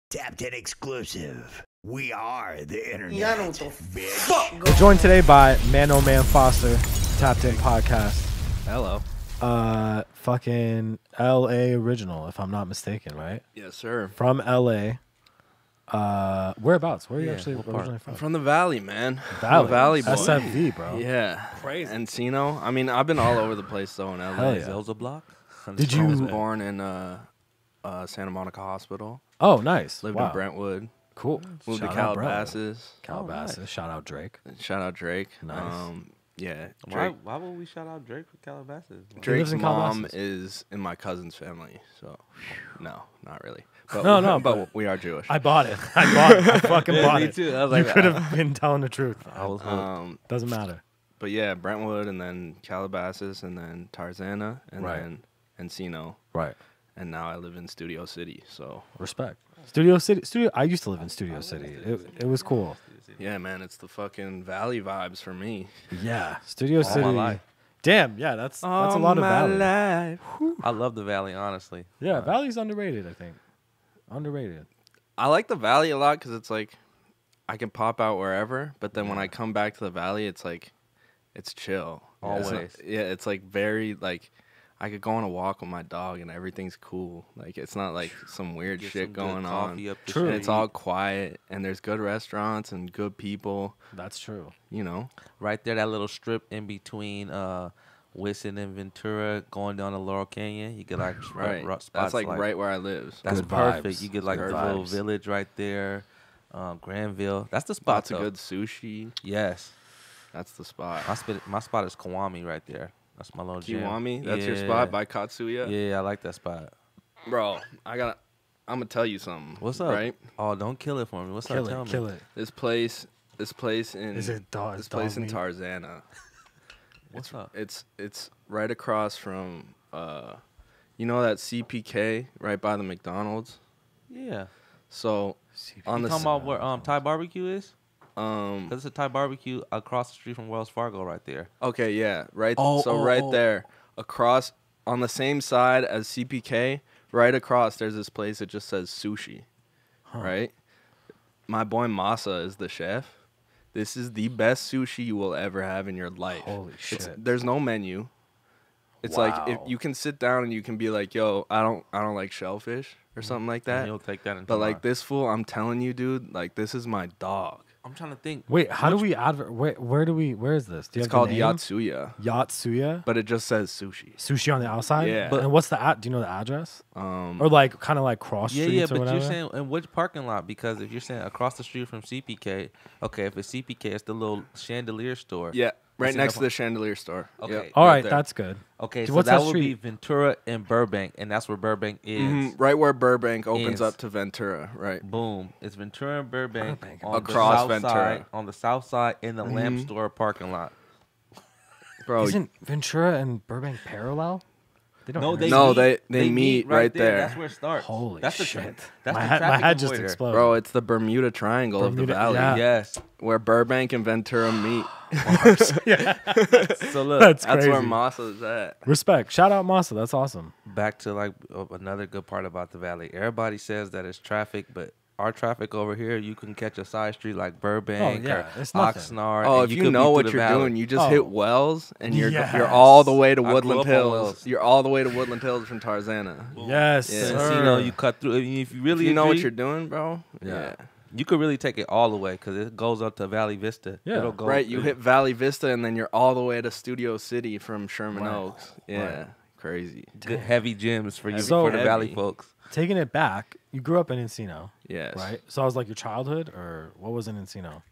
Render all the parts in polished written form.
Tapped in exclusive. We are the internet. Yeah, I know what the fuck. We're joined today by ManOhManFoster, Tapped In Podcast. Hello. Fucking LA original, if I'm not mistaken, right? Yes, sir. From LA. Whereabouts? Where are you Yeah, actually what part? originally from? I'm from the Valley, man. Valley. Valley boy. SFV, bro. Yeah. Crazy. Encino. I mean, I've been all over the place though in LA. Hell yeah. Zelza block. Did I was you? born in Santa Monica Hospital. Oh, nice. Lived Wow. in Brentwood. Cool. Moved Shout to out Brentwood. Calabasas. Calabasas. nice. Shout out Drake. Shout out Drake. Nice. Yeah. Why, Drake. why would we shout out Drake for Calabasas? Why? Drake's in mom Calabasas. is in my cousin's family, so no, not really. But, No, but we are Jewish. I bought it. I fucking bought me it. too. I was You like, could have been telling the truth. I was hooked. Doesn't matter. But yeah, Brentwood, and then Calabasas, and then Tarzana, and Right. then Encino, Right. and now I live in Studio City. So Respect. Studio City. I used to live in Studio City. It was cool. yeah, man, it's the fucking Valley vibes for me. Yeah. Studio All City. my life. Damn. Yeah. That's a lot of Valley. life. I love the Valley, honestly. Yeah. Valley's underrated, I think. Underrated. I like the Valley a lot because it's like I can pop out wherever, but then when I come back to the Valley, it's like it's chill. It's not- Always. yeah, it's like very like I could go on a walk with my dog and everything's cool. Like it's not like some weird Get shit some good going on. coffee up the True. And street. it's all quiet and there's good restaurants and good people. That's true. You know. right there. That little strip in between Whistling and Ventura, going down to Laurel Canyon. You get like Right. spots That's like right where I live. That's Good perfect. vibes. You get like Good the little vibes. village right there. Granville. That's the spot. Lots of though. good sushi. Yes. That's the spot. My spot is Kiwami right there. That's my little gym. Kiwami, that's your Yeah. spot by Katsuya. Yeah, I like that spot. Bro, I'm gonna tell you something. What's up? Right? Oh, don't kill it for me. What's up? Tell me. Kill it. This place in Is it dog? this place in Tarzana. What's up? It's right across from you know that CPK right by the McDonald's. Yeah. So on You the talking about where Thai barbecue is? um Cause it's a Thai barbecue across the street from Wells Fargo, right there. okay, yeah, right. Oh, so oh, right oh. there across on the same side as CPK, right across there's this place that just says sushi. Right? My boy Masa is the chef. This is the best sushi you will ever have in your life. Holy shit. There's no menu. It's like if Wow. you can sit down and you can be like, "Yo, I don't like shellfish" or something like And that. he'll take that into But like mine. this fool, I'm telling you, dude, like this is my dog. I'm trying to think. Wait, how do we where is this? Do you It's have called the name? Yatsuya, Yatsuya. but it just says sushi. Sushi on the outside? Yeah. And what's the do you know the address? Um, Or like kind of like cross Yeah, streets yeah, or but whatever? you're saying in which parking lot? Because if you're saying across the street from CPK, okay, if it's CPK, it's the little chandelier store. yeah, right It's in next the to the chandelier store. Okay. Yep, All right, there. that's good. Okay, Dude, so what's that that would be street? Ventura and Burbank, and that's where Burbank is. Right where Burbank opens Is. up to Ventura. Right. Boom! It's Ventura and Burbank, Burbank. on Across the south Ventura. side, on the south side in the lamp Mhm. store parking lot. Bro, Isn't Ventura and Burbank parallel? They don't. No, they intersect. they meet right there. That's where it starts. Holy that's the shit! That's my the head, traffic head just avoider. exploded. Bro, it's the Bermuda Triangle of Bermuda- the valley, yeah. Yes. where Burbank and Ventura meet. yeah, So look, that's That's crazy. where Masa is at. Respect. Shout out Masa. That's awesome. back to like another good part about the valley. Everybody says that it's traffic, but our traffic over here, you can catch a side street like Burbank Oh, yeah, or it's nothing. Oxnard. Oh, and if could you be know through what the you're valley. doing, you just Oh. hit Wells and you're Yes. you're all the way to I grew Woodland up on Hills. Wells. You're all the way to Woodland Hills from Tarzana. Yes, Yeah. And, sir. you know, you cut through. If you really If you know what agree, you're doing, bro. Yeah. you could really take it all the way because it goes up to Valley Vista. Yeah. It'll go Right, you hit Valley Vista and then you're all the way to Studio City from Sherman Right. Oaks. Yeah, Right. crazy. good heavy gyms for you So- for the Valley Heavy. folks. Taking it back, you grew up in Encino, Yes. right? So I was like your childhood, or what was in Encino?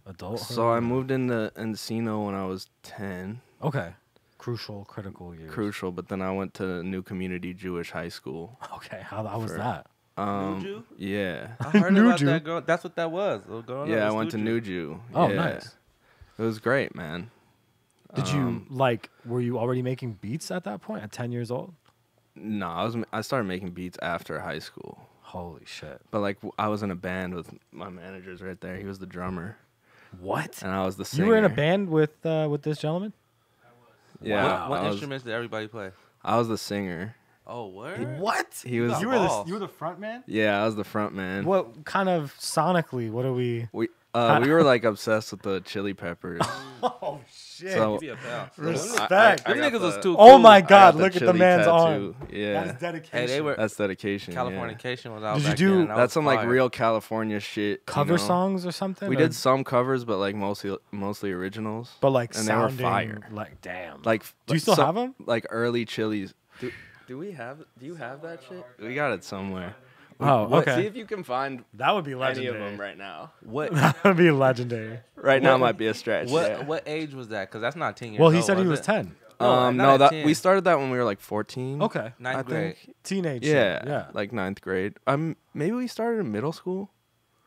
Adult. So I moved into Encino when I was 10. Okay. Crucial, critical years. Crucial, but then I went to New Community Jewish High School. Okay, how was For- that? Nuju? Yeah. I heard about Nuju. that girl. That's what that was. Little girl, Yeah, that I was went to Nuju. Nuju. Oh, Yeah. nice. It was great, man. Did you were you already making beats at that point at 10 years old? No, I started making beats after high school. Holy shit. But like I was in a band with my managers right there. He was the drummer, What? and I was the singer. You were in a band with this gentleman? Yeah. What I was, instruments did everybody play? I was the singer, Oh, word? What? He was. You were the front man. Yeah, I was the front man. What kind of sonically? What are we? We were like obsessed with the Chili Peppers. Oh shit! So Be a pal. Respect. Them niggas was too Oh cool. my I got God! the Look at the Chili man's tattoo. arm. Yeah, That's dedication. Hey, they were that's dedication. Yeah. Californication was out Did you back do- then, and that That's was some like fire. real California shit. cover you know? songs or something. We or- did some covers, but like mostly originals. but like and they were sounding fire. like damn. Like, do you still have them? Like early Chili's. Do we have? Do you have that shit? We got it somewhere. Oh, okay. See if you can find That would be any legendary. of them right now. What That would be legendary. Right now might be a stretch. yeah. what age was that? Because that's not 10 years Well, he old, said he was it? 10. not No, at that 10. we started that when we were like 14. Okay. Ninth I grade. think. Teenage. Yeah, shit. Yeah. like 9th grade. Maybe we started in middle school,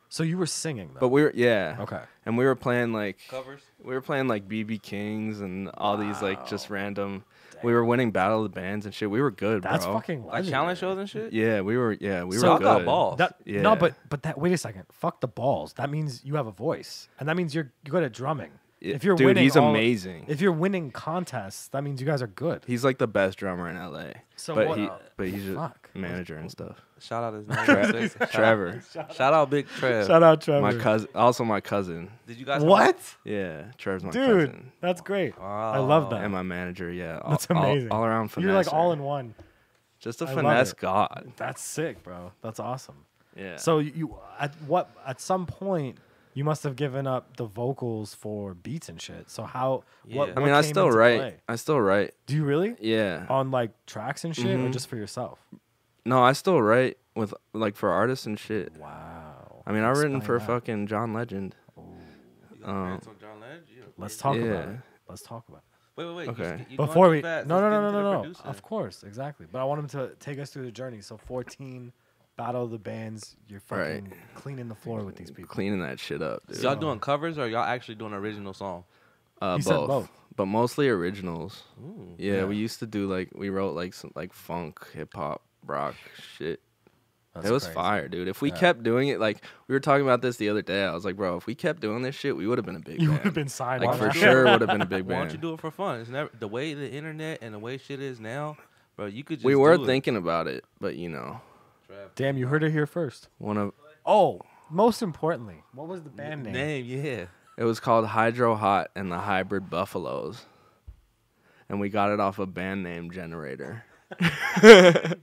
So you were singing though. but we were Okay. and we were playing like Covers? BB Kings and all these like just random. We were winning Battle of the Bands and shit. We were good, That's bro. fucking Like legendary. challenge shows and shit? Yeah, we were. Yeah, we So were I got good. balls. That, Yeah. No, but that. Wait a second. Fuck the balls. That means you have a voice, and that means you're good at drumming. If you're Dude, winning, he's amazing. If you're winning contests, that means you guys are good. He's like the best drummer in LA. So but what- he's just fuck. manager and stuff. Shout out his name. Trevor, Shout out Big Trev. Shout out Trevor. my cousin, also my cousin. Did you guys What? Yeah, Trevor's my Dude, cousin. that's great. Oh. I love that. And my manager, yeah. That's amazing. All around finesse. You're like all in one. Just a I love finesse it. god. That's sick, bro. That's awesome. Yeah. So you at some point you must have given up the vocals for beats and shit. So how? Yeah. I mean, I came still into write. play? I still write. Do you really? Yeah. On like tracks and shit, or Mhm. just for yourself? No, I still write with like for artists and shit. Wow. I mean, I've written Explain for that. fucking John Legend. Let's talk about Yeah. it. Let's talk about it. Wait. Okay. Before we no. Of course, exactly. But I want him to take us through the journey. So 14, Battle of the Bands. You're fucking Right. cleaning the floor with these people. Cleaning that shit up, dude. So y'all doing covers or y'all actually doing an original song? He said both. But mostly originals. Ooh. Yeah, we used to do like we wrote like some like funk, hip hop, rock shit. That's It was crazy. fire, dude. If we Yeah. kept doing it, like we were talking about this the other day, I was like, bro, if we kept doing this shit, we would have been a big You band. would have been signed. like on for that. sure would have been a big Why don't you band. do it for fun? It's never the way the internet and the way shit is now, bro. You could just We were do it. thinking about it, but you know, Damn, you heard it here first. one of Oh, most importantly, what was the band name? Yeah. it was called Hydro Hot and the Hybrid Buffaloes, and we got it off a band name generator.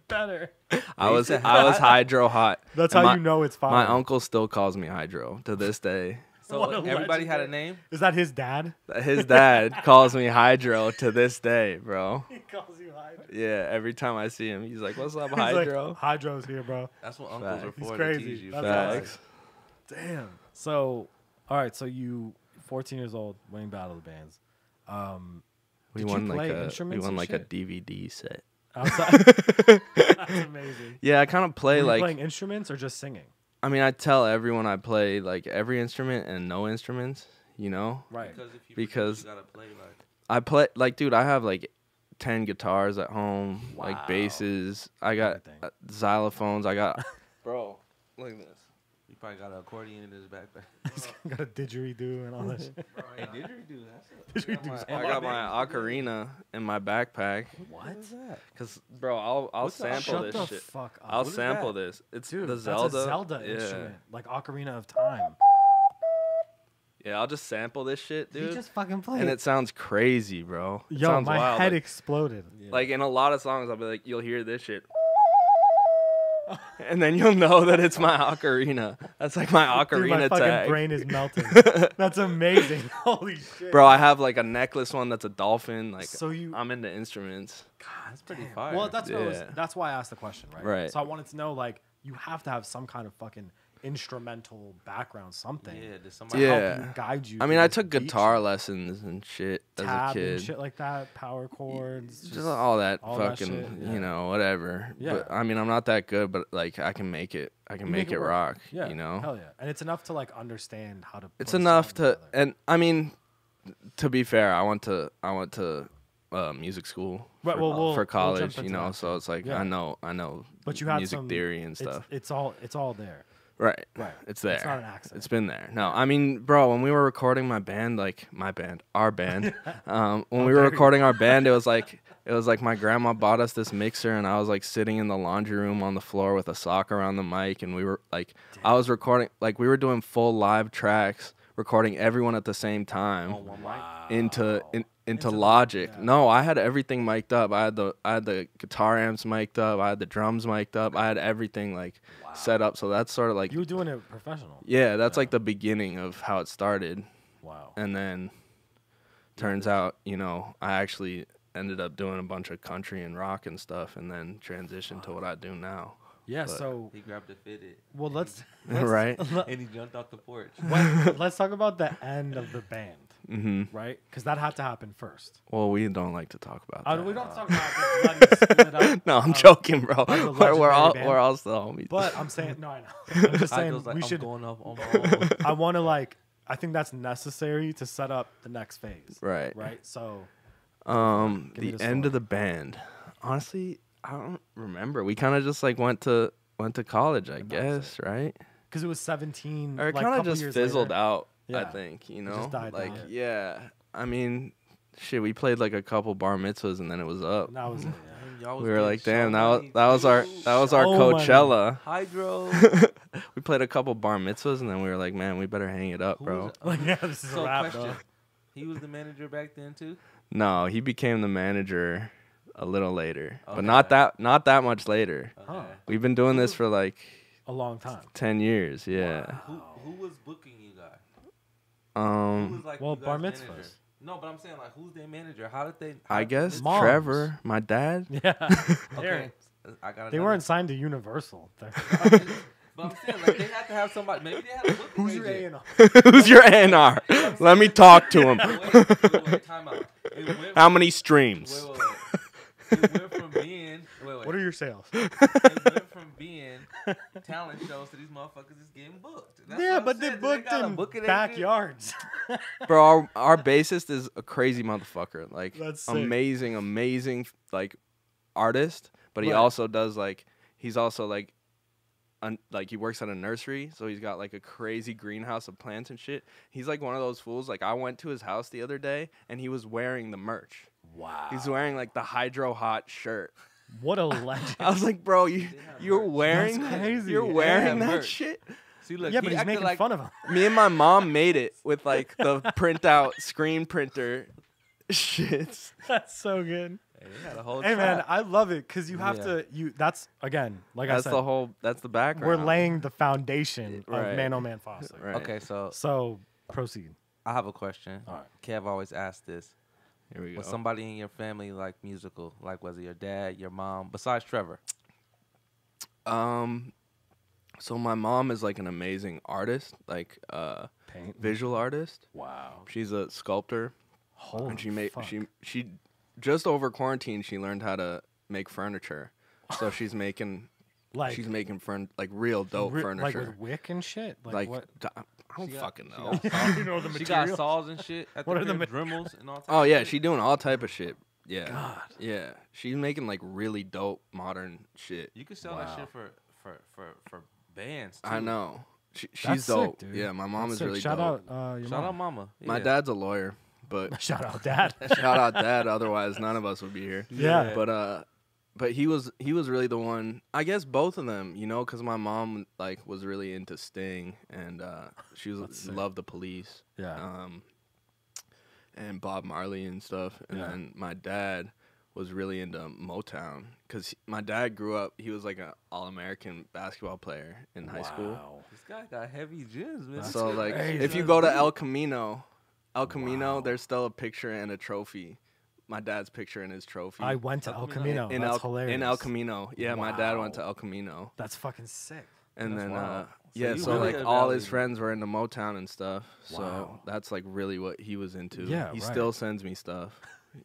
Better. I was Hydro Hot. That's And how my- you know it's fire. My uncle still calls me Hydro to this day. So What a everybody had a legendary- name. Is that his dad? His dad calls me Hydro to this day, bro. He calls you Hydro. Yeah, every time I see him, he's like, "What's up, He's Hydro?" like, Hydro's here, bro. That's what uncles are Facts. He's for. crazy. To tease you. That's Facts. Damn. So, all right. So you, 14 years old, winning Battle of the Bands. We Did you won play like a instruments and a shit? DVD set. Outside. That's amazing. Yeah, I kind of play Were you like. playing instruments or just singing? I mean, I tell everyone I play like every instrument and no instruments. You know, Right. Because if you Because- you gotta play like. I play like, dude. I have like 10 guitars at home, Wow. like basses. I got Everything. xylophones. I got. Bro, look at this. You probably got an accordion in his backpack. He's got a didgeridoo and all that shit. Hey, did you do that? Didgeridoo's I got my ocarina in my backpack. What? that? Cause, bro, I'll What's that? sample Shut this the shit. fuck up. I'll What is sample that? this. It's Dude, the that's Zelda. a Zelda Yeah. instrument, like Ocarina of Time. Yeah, I'll just sample this shit, He dude. just fucking played. And it sounds crazy, bro. It Yo, sounds my wild. head Like, exploded. like in a lot of songs, I'll be like, you'll hear this shit. And then you'll know that it's my ocarina. That's like my Dude, ocarina my fucking tag. brain is melting. That's amazing. Holy shit. Bro, I have like a necklace one that's a dolphin. Like, So you- I'm into instruments. That's pretty fire. Well, that's what I was, Yeah. that's why I asked the question, right? Right. So I wanted to know, like, you have to have some kind of fucking instrumental background, something. Yeah, did To somebody? Yeah. help you guide you. I to mean, I this took beat guitar shit. lessons and shit as a Tab kid. and shit like that, power chords. Just all that all that fucking, shit, yeah. you know, whatever. Yeah. But I mean, I'm not that good, but like I can make it. I can You make it work. rock. Yeah, You know, hell yeah, and it's enough to like understand how to. it's put a enough song to. together. And I mean, to be fair, I went to music school Right, well, we'll for jump college. You into know, that so too. it's like Yeah. I know But you had music some theory and it's- stuff. It's all there. Right. Right. It's there. It's not an accident. It's been there. No, I mean, bro, when we were recording our band, when we were recording our band, it was like my grandma bought us this mixer, and I was like sitting in the laundry room on the floor with a sock around the mic, and we were like, I was recording, like we were doing full live tracks, recording everyone at the same time into Logic. Yeah. No, I had everything mic'd up. I had the guitar amps mic'd up. I had the drums mic'd up. I had everything like set up. So that's sort of like You were doing it professional. yeah, that's like the beginning of how it started. Wow. And then turns out, I actually ended up doing a bunch of country and rock and stuff, and then transitioned to what I do now. Yeah, But- so He grabbed a fitted. well, let's Right? And he jumped off the porch. let's talk about the end of the band, Mm-hmm. right? Because that had to happen first. Well, we don't like to talk about that. We don't talk about it. Split up, No, I'm joking, bro. the We're all legendary band. we're all still homies. But I'm saying no, I know. I'm just I saying was like, we I'm should. going off on my own. I want to I think that's necessary to set up the next phase. Right. Right. So Give me The the end story. of the band. Honestly, I don't remember. We kind of just like went to college, I guess, right? because it was 17. Or it like, kind of couple just years fizzled later. out. I Yeah. think just died like down. yeah. I mean, shit. We played like a couple bar mitzvahs and then it was up. That was it. Yeah. Y'all was We were getting like, damn, so that was our So money. Coachella. Hydro. We played a couple bar mitzvahs and then we were like, man, we better hang it up, Who bro. was- Like, yeah, this is So a wrap, question. though. He was the manager back then too. No, he became the manager a little later, Okay. but not that much later. Okay. Huh. We've been doing this for like A long time. 10 years, yeah. Who was booking you guys? Who was like Well, you guys' bar manager? mitzvahs. No, but I'm saying like who's their manager? How did they? I guess Moms. Trevor, my dad. Yeah. Okay. I got. They weren't signed to Universal. But I'm saying like they had to have somebody. Maybe they had a booking Who's your agent. A&R? Who's your A&R? Let me talk to him. Wait, time out. It went How from- many streams? Wait. It went from being. Wait. What are your sales? It went from being talent shows to these motherfuckers is getting booked. That's Yeah, what I'm but they saying. booked got a in booking agent? backyards. Bro, our bassist is a crazy motherfucker. Like That's sick. amazing like artist, but he Right. also does like he's also like he works at a nursery, so he's got like a crazy greenhouse of plants and shit. He's like one of those fools. Like I went to his house the other day and he was wearing the merch. Wow. He's wearing like the Hydro Hot shirt. What a legend. I was like, bro, you're wearing That's crazy. You're They wearing have that merch. shit. See, look, Yeah, he but he's acted making like, fun of him. Me and my mom made it with like the printout screen printer shits. That's so good. Hey, they had a whole Hey man, trap. I love it because you have Yeah. to. That's again, like I That's said, that's the background. we're laying the foundation Right. of ManOhManFoster. Right. Okay, so So proceed. I have a question. All right. Kev always asks this. Here we go. Was somebody in your family like musical? Like was it your dad, your mom, besides Trevor? So my mom is like an amazing artist, like Paint. visual artist. Wow. She's a sculptor, Holy and she made fuck. she just over quarantine she learned how to make furniture. So she's making like like real dope like furniture. with wick and shit. Like what? I don't She got- fucking she know. got You know the She got material. saws and shit. At What the are the crib, Dremels and all. Type Oh of yeah, shit. she doing all type of shit. Yeah. God. Yeah. She's making like really dope modern shit. You could sell Wow. that shit for bands. Too. I know. She's That's sick, dope. dude. Yeah, my mom That's is sick. really Shout dope. out your Shout mom. out, mama. My Yeah. dad's a lawyer, but Shout out dad. shout out dad. Otherwise, none of us would be here. Yeah. But he was really the one. I guess both of them, because my mom like was really into Sting and she That's sick. loved the Police. Yeah. And Bob Marley and stuff. And Yeah. then my dad was really into Motown because my dad grew up. He was like an All-American basketball player in high school. Wow. This guy got heavy gems, man. That's So like, crazy. if you go to El Camino, Wow. there's still a picture and a trophy. My dad's picture and his trophy. I went to El El Camino. Camino. That's hilarious. In El Camino. Yeah, my dad went to Wow. El Camino. That's fucking sick. And That's then wild. you so really like a all Valley his dude. friends were into Motown and stuff. So Wow. that's like really what he was into. Yeah, he right. still sends me stuff,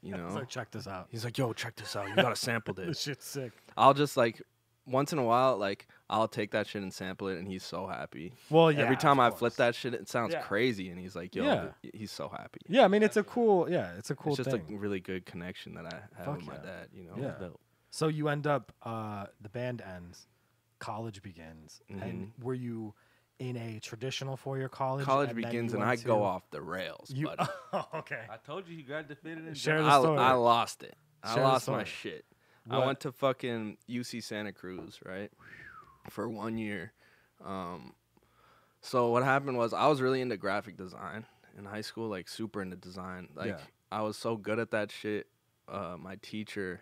So check this out. He's like, "Yo, check this out. You got to sample This this." shit's sick. I'll just like once in a while like I'll take that shit and sample it and he's so happy. Well, yeah. Every time of I course. flip that shit it sounds Yeah. crazy and he's like, "Yo, Yeah. he's so happy." Yeah, I mean it's a cool. Yeah, it's a cool It's just thing. a really good connection that I have Fuck with my yeah. dad, Yeah. Dope. So you end up the band ends. college begins. And were you in a traditional 4-year college? College and then begins, you and went I go to- off the rails, You, buddy. okay. I told you got defeated in Share the I story. lost it. I Share the lost my story. shit. What? I went to fucking UC Santa Cruz, right, for 1 year. So what happened was I was really into graphic design in high school, like super into design. Like I was so good at that shit. My teacher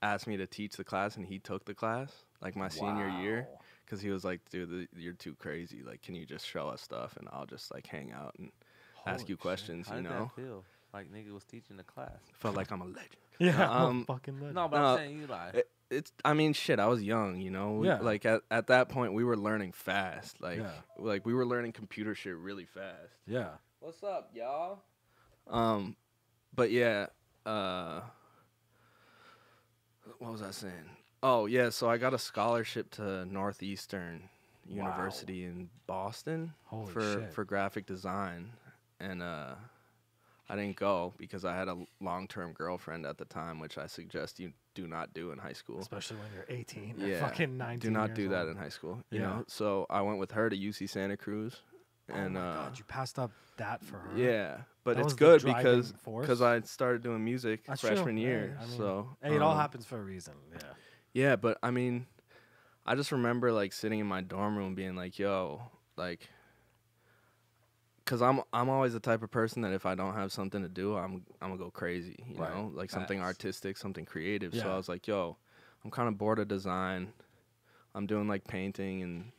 asked me to teach the class, and he took the class like my senior year, because he was like, dude, you're too crazy. Like, can you just show us stuff, and I'll just like hang out and ask you questions, How you did know? that feel? Like nigga was teaching the class. Felt like I'm a legend. Yeah, I'm a fucking legend. No, but I'm saying you like. I mean, shit, I was young, you know? Yeah. Like, at that point, we were learning fast. Like, like we were learning computer shit really fast. Yeah. What's up, y'all? But yeah, what was I saying? Oh, yeah, so I got a scholarship to Northeastern University in Boston Holy for shit. graphic design. And I didn't go because I had a long-term girlfriend at the time, which I suggest you do not do in high school. Especially when you're 18. Yeah, Fucking 19. do not years do that old. in high school. You Yeah. know, so I went with her to UC Santa Cruz, and oh my God, you passed up that for her. yeah, but That it's was the good driving because force? I started doing music That's freshman true. year. Hey, I mean, So hey, it all happens for a reason. Yeah. yeah, but I mean, I just remember like sitting in my dorm room being like, yo, like, cause I'm always the type of person that if I don't have something to do, I'm gonna go crazy, you Right. know, like something Facts. artistic, something creative. So Yeah. I was like, yo, I'm kind of bored of design. I'm doing like painting and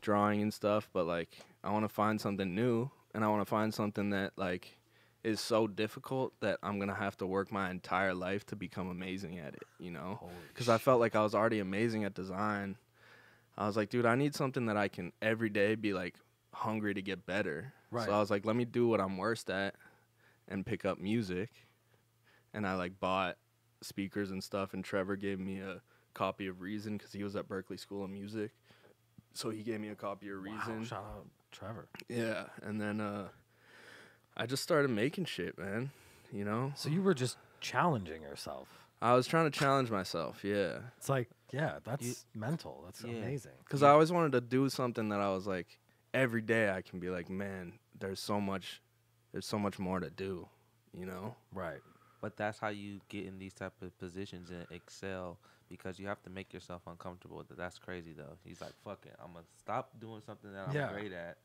drawing and stuff, but like I want to find something new, and I want to find something that like is so difficult that I'm gonna have to work my entire life to become amazing at it, you know? Because I felt like I was already amazing at design. I was like, dude, I need something that I can every day be like hungry to get better. Right. So I was like, let me do what I'm worst at and pick up music. And I like bought speakers and stuff, and Trevor gave me a copy of Reason because he was at Berkeley School of Music. So he gave me a copy of Reason. Wow, shout out Trevor. Yeah, and then I just started making shit, man. You know, So you were just challenging yourself. I was trying to challenge myself. Yeah, It's like, yeah, that's mental. That's amazing. because I always wanted to do something that I was like, every day I can be like, man, there's so much more to do. You know, Right. But that's how you get in these type of positions and excel, because you have to make yourself uncomfortable. That's crazy though. He's like, fuck it, I'm gonna stop doing something that I'm Yeah. great at,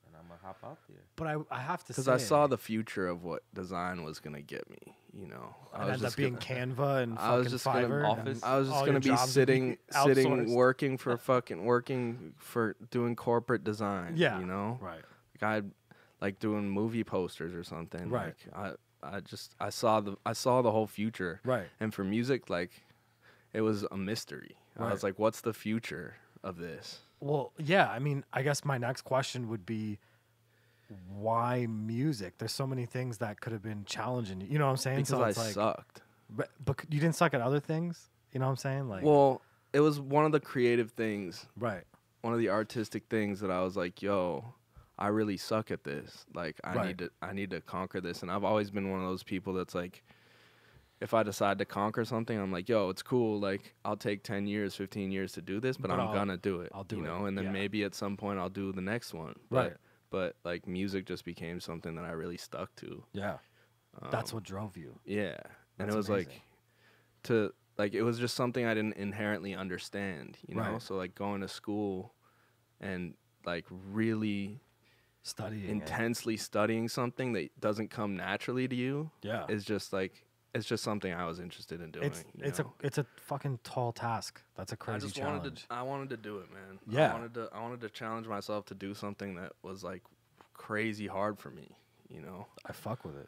and I'm gonna hop out there. But I have to say. because I saw the future of what design was gonna get me. You know, It ended up being Canva and I was fucking just gonna Fiverr. Office. and I was just all gonna your be jobs would sitting, outsourced. working for doing corporate design. Yeah. you know, Right. like I'd like doing movie posters or something. Right. Like I saw the whole future. Right. And for music, like it was a mystery. I was Right. like, what's the future of this? Well, yeah. I mean, I guess my next question would be, why music? There's so many things that could have been challenging. You know what I'm saying? Because so I it's like, sucked. but you didn't suck at other things. You know what I'm saying? Like, Well, it was one of the creative things, right. one of the artistic things that I was like, yo, I really suck at this. Like Right. I need to conquer this. And I've always been one of those people that's like, if I decide to conquer something, I'm like, yo, it's cool. Like I'll take 10 years, 15 years to do this, but I'm gonna do it. I'll do you it, know, and then yeah. maybe at some point I'll do the next one. Right. But like music just became something that I really stuck to. Yeah. That's what drove you. Yeah. And That's it was amazing. it was just something I didn't inherently understand, you know? Right. So like going to school and like really Studying. intensely studying something that doesn't come naturally to you Yeah. is just like it's just something I was interested in doing. It's a fucking tall task. That's a crazy challenge. I wanted to do it, man. Yeah. I wanted to challenge myself to do something that was like crazy hard for me, you know? I fuck with it,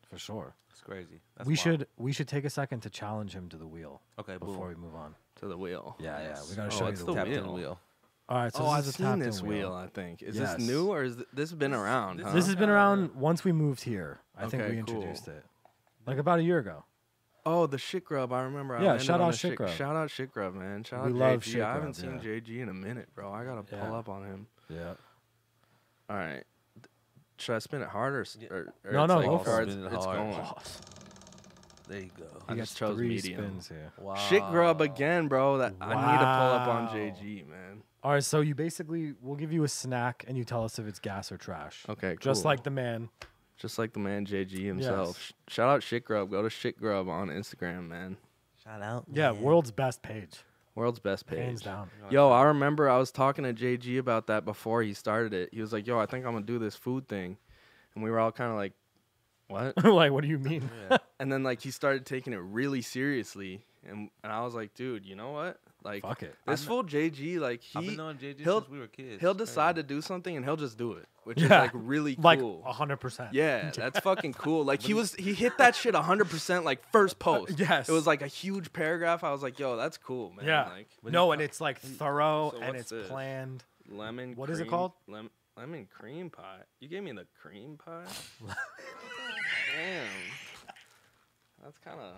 for sure. It's crazy. That's We wild. should take a second to challenge him to the wheel Okay, before boom. we move on. To the wheel. Yeah, Yes. yeah. We gotta Oh, show you it's the the wheel. Captain wheel. wheel. All right, so Oh, this I've is a seen Captain this wheel, I think. Is Yes. this new or is this been around? this huh? This has been around once we moved here. I think Okay, we cool. introduced it, like about a year ago. Oh, the shit grub. I remember. I Yeah, landed shout on out the Shit Grub. Shout out shit grub, man. Shout We out love JG. Shit I haven't Grub, seen yeah. JG in a minute, bro. I gotta pull Yeah. up on him. Yeah. All right. Should I spin it hard or No, it's no, like, go for or it. it's, Spin it it's hard. going? There you go. I He just gets chose 3 medium. spins here. Wow. Shit grub again, bro. That I need to pull up on Wow. JG, man. All right, so you basically we'll give you a snack and you tell us if it's gas or trash. Okay, Just cool. like the man. Just like the man JG himself. Yes. Shout out Shit Grub. Go to Shit Grub on Instagram, man. Shout out. Yeah, man. world's best page, World's best page. hands down. Yo, I remember I was talking to JG about that before he started it. He was like, yo, I think I'm going to do this food thing. And we were all kind of like, what? Like, what do you mean? Yeah. And then, like, he started taking it really seriously. And I was like, dude, you know what? Like, Fuck it. this fool JG, like, I've been knowing JJ he'll- since we were kids. he'll Crazy. decide to do something and he'll just do it, which is, Yeah. like, really Like cool. 100%. Yeah, that's fucking cool. Like, he hit that shit 100%, like, first post. Yes. It was, like, a huge paragraph. I was like, yo, that's cool, man. Yeah. Like, No, and it's like thorough So and what's it's this? planned. lemon What is it cream- called? Lemon cream pie. You gave me the cream pie? Damn. That's kind of...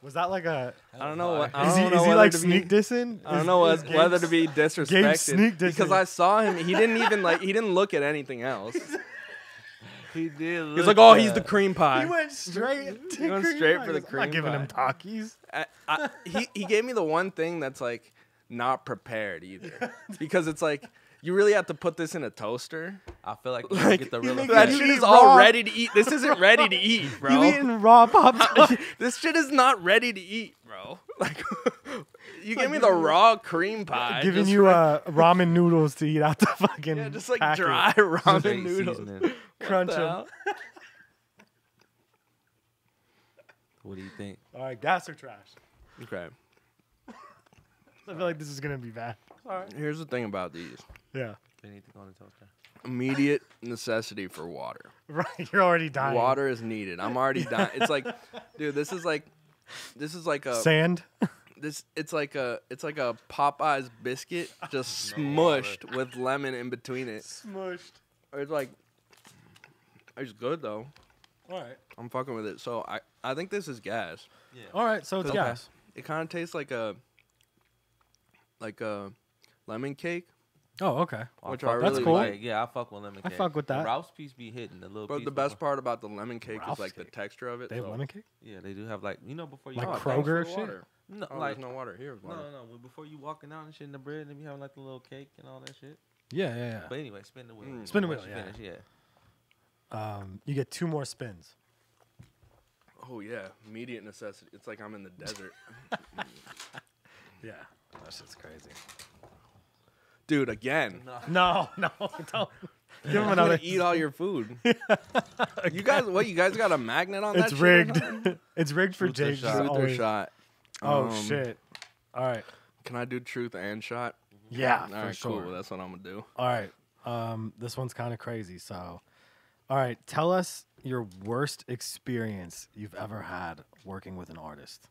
Was that like a? I don't know. I Is don't he know is he whether like to be- sneak dissing? I don't know whether to be disrespected sneak because dissing. I saw him. He didn't even like. He didn't look at anything else. He did. He was like, "Oh, he's the cream pie." He went straight. To He went cream straight pie. for the I'm cream not giving him pie. Takis. He gave me the one thing that's like not prepared either, because it's like you really have to put this in a toaster. I feel like you Like get the real make that effect. shit You is eat all raw. ready to eat. This isn't ready to eat, bro. You eating raw Pop-Tarts? This shit is not ready to eat, bro. Like, you give me the raw cream pie. Giving just you for- ramen noodles to eat out the fucking yeah, just like packet. dry ramen Straight noodles. seasoning. Crunch the 'em. hell? What do you think? All right, gas or trash? Okay. I feel like this is gonna be bad. Here's the thing about these. Yeah. Anything on the toaster? Immediate necessity for water. Right. You're already dying. Water is needed. I'm already dying. It's like, dude, this is like a Sand. it's like a Popeyes biscuit just smushed with lemon in between it. Smushed. It's like, it's good though. All right. I'm fucking with it. So I think this is gas. Yeah. All right. So it's Okay. gas. It kind of tastes like a lemon cake. Oh, okay. Which fuck I with That's really cool. like. Yeah, I fuck with lemon I cake. fuck with The that. Ralph's piece be hitting the little But piece the best before- part about the lemon cake Ralph's is like the cake. texture of it. They have so- lemon cake. Yeah, they do have like before you Like walk thanks Kroger for the shit? water. No, Oh, like there's no water. Here's water. no. Well, before you walking out and shit in the bread, they be having like the little cake and all that shit. Yeah, yeah, But anyway, spin the wheel. Mm. Spin the Once wheel, you yeah. finish, yeah. You get 2 more spins. Oh yeah, immediate necessity. It's like I'm in the desert. Yeah. That shit's crazy. Dude, again. No, don't. Give him I'm another. gonna eat all your food. You guys got a magnet on that It's shit? rigged. It's rigged for Truth or Jake. shot? Truth or always- shot? Oh Um, shit. All right. Can I do truth and shot? Yeah, All for right, sure. cool. That's what I'm gonna do. All right. This one's kind of crazy. So, all right. Tell us your worst experience you've ever had working with an artist.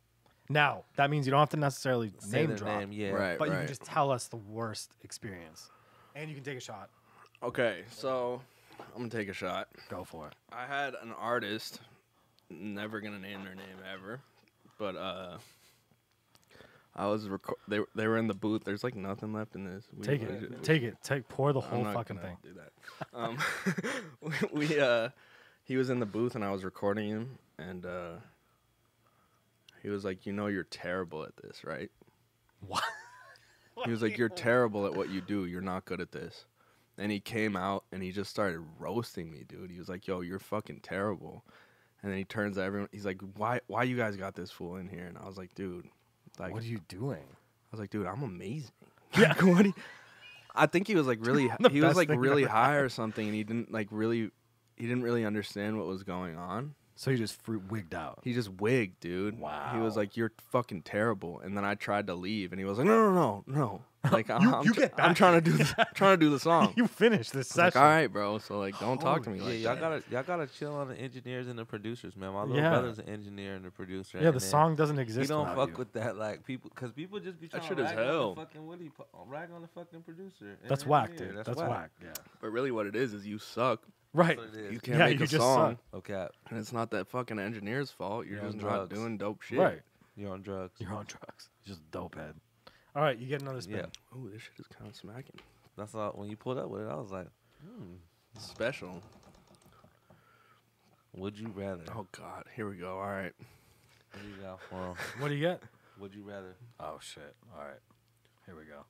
Now, that means you don't have to necessarily Say name the drop, name, yeah. Right, but you right. can just tell us the worst experience, and you can take a shot. Okay, so I'm gonna take a shot. Go for it. I had an artist, never gonna name their name ever, but I was they were in the booth. There's like nothing left in this. Take it. Pour the I'm whole not fucking gonna thing. do that. He was in the booth and I was recording him, and he was like, "You know, you're terrible at this, right?" What? He was like, "You're terrible at what you do. You're not good at this." And he came out and he just started roasting me, dude. He was like, "Yo, you're fucking terrible." And then he turns to everyone. He's like, "Why you guys got this fool in here?" And I was like, "Dude, like, What are you doing? I was like, dude, I'm amazing." Yeah. What do you, I think he was like really, he was best like thing really ever high or something, and he didn't really understand what was going on. So you just wigged out. He just wigged, dude. He was Wow. like, "You're fucking terrible." And then I tried to leave, and he was like, "No. Like I'm get I'm back trying to do the song." You finished this Like, session. all right, bro. So like, don't talk to me Yeah, like that. y'all gotta chill on the engineers and the producers, man. My little Yeah. brother's an engineer and a producer. Yeah, and the then song doesn't He exist don't without fuck you. with that, like people, because people just be trying shit to is rag hell. on the fucking rag on the fucking producer. and That's the whack, engineer. dude. That's whack. Yeah. But really, what it is you suck. Right. That's what it is. You can't Yeah, make you a just song, suck. Okay, and it's not that fucking engineer's fault. You're You're just on not drugs. doing dope shit. Right. you're on drugs. You're on drugs. You're just a dope head. All right, you get another spin. Yeah, Oh, this shit is kind of smacking. that's all. When you pulled up with it, I was like, Special. would you rather? Oh God, here we go. All right. There you go. Well, What do you get? would you rather? Oh shit! All right, here we go.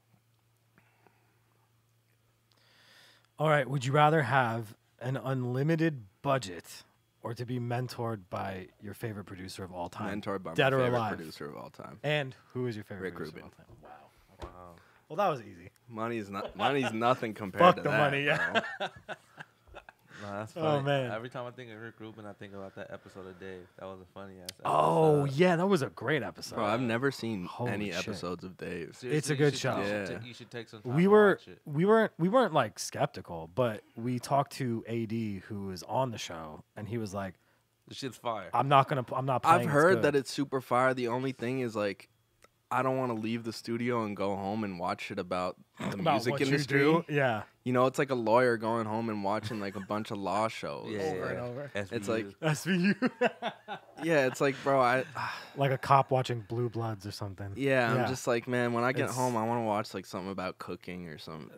All right, would you rather have an unlimited budget or to be mentored by your favorite producer of all time? Mentored by Dead my or favorite alive. producer of all time. And who is your favorite Rick producer Rubin. of all time? Wow. Wow. Well, that was easy. Money's nothing compared Fuck to the that. money, yeah. bro. No, that's Oh, funny. man. Every time I think of Rick Rubin, I think about that episode of Dave. That was a funny ass episode. Oh yeah, that was a great episode. Bro, I've never seen Holy any shit. episodes of Dave. Seriously, It's a you good should- show. You should, Yeah. you should take some time we to were watch it. we weren't like skeptical, but we talked to AD who was on the show, and he was like, The shit's fire. I'm not playing. I've heard good." that it's super fire. The only thing is like, I don't want to leave the studio and go home and watch shit about the About music what you industry. do. Yeah. You know, it's like a lawyer going home and watching like a bunch of law shows. Yeah, Over and yeah. over. It's like, SVU. SVU. yeah, it's like, bro, Like a cop watching Blue Bloods or something. yeah, I'm just like, man, when I get It's- home, I want to watch like something about cooking or some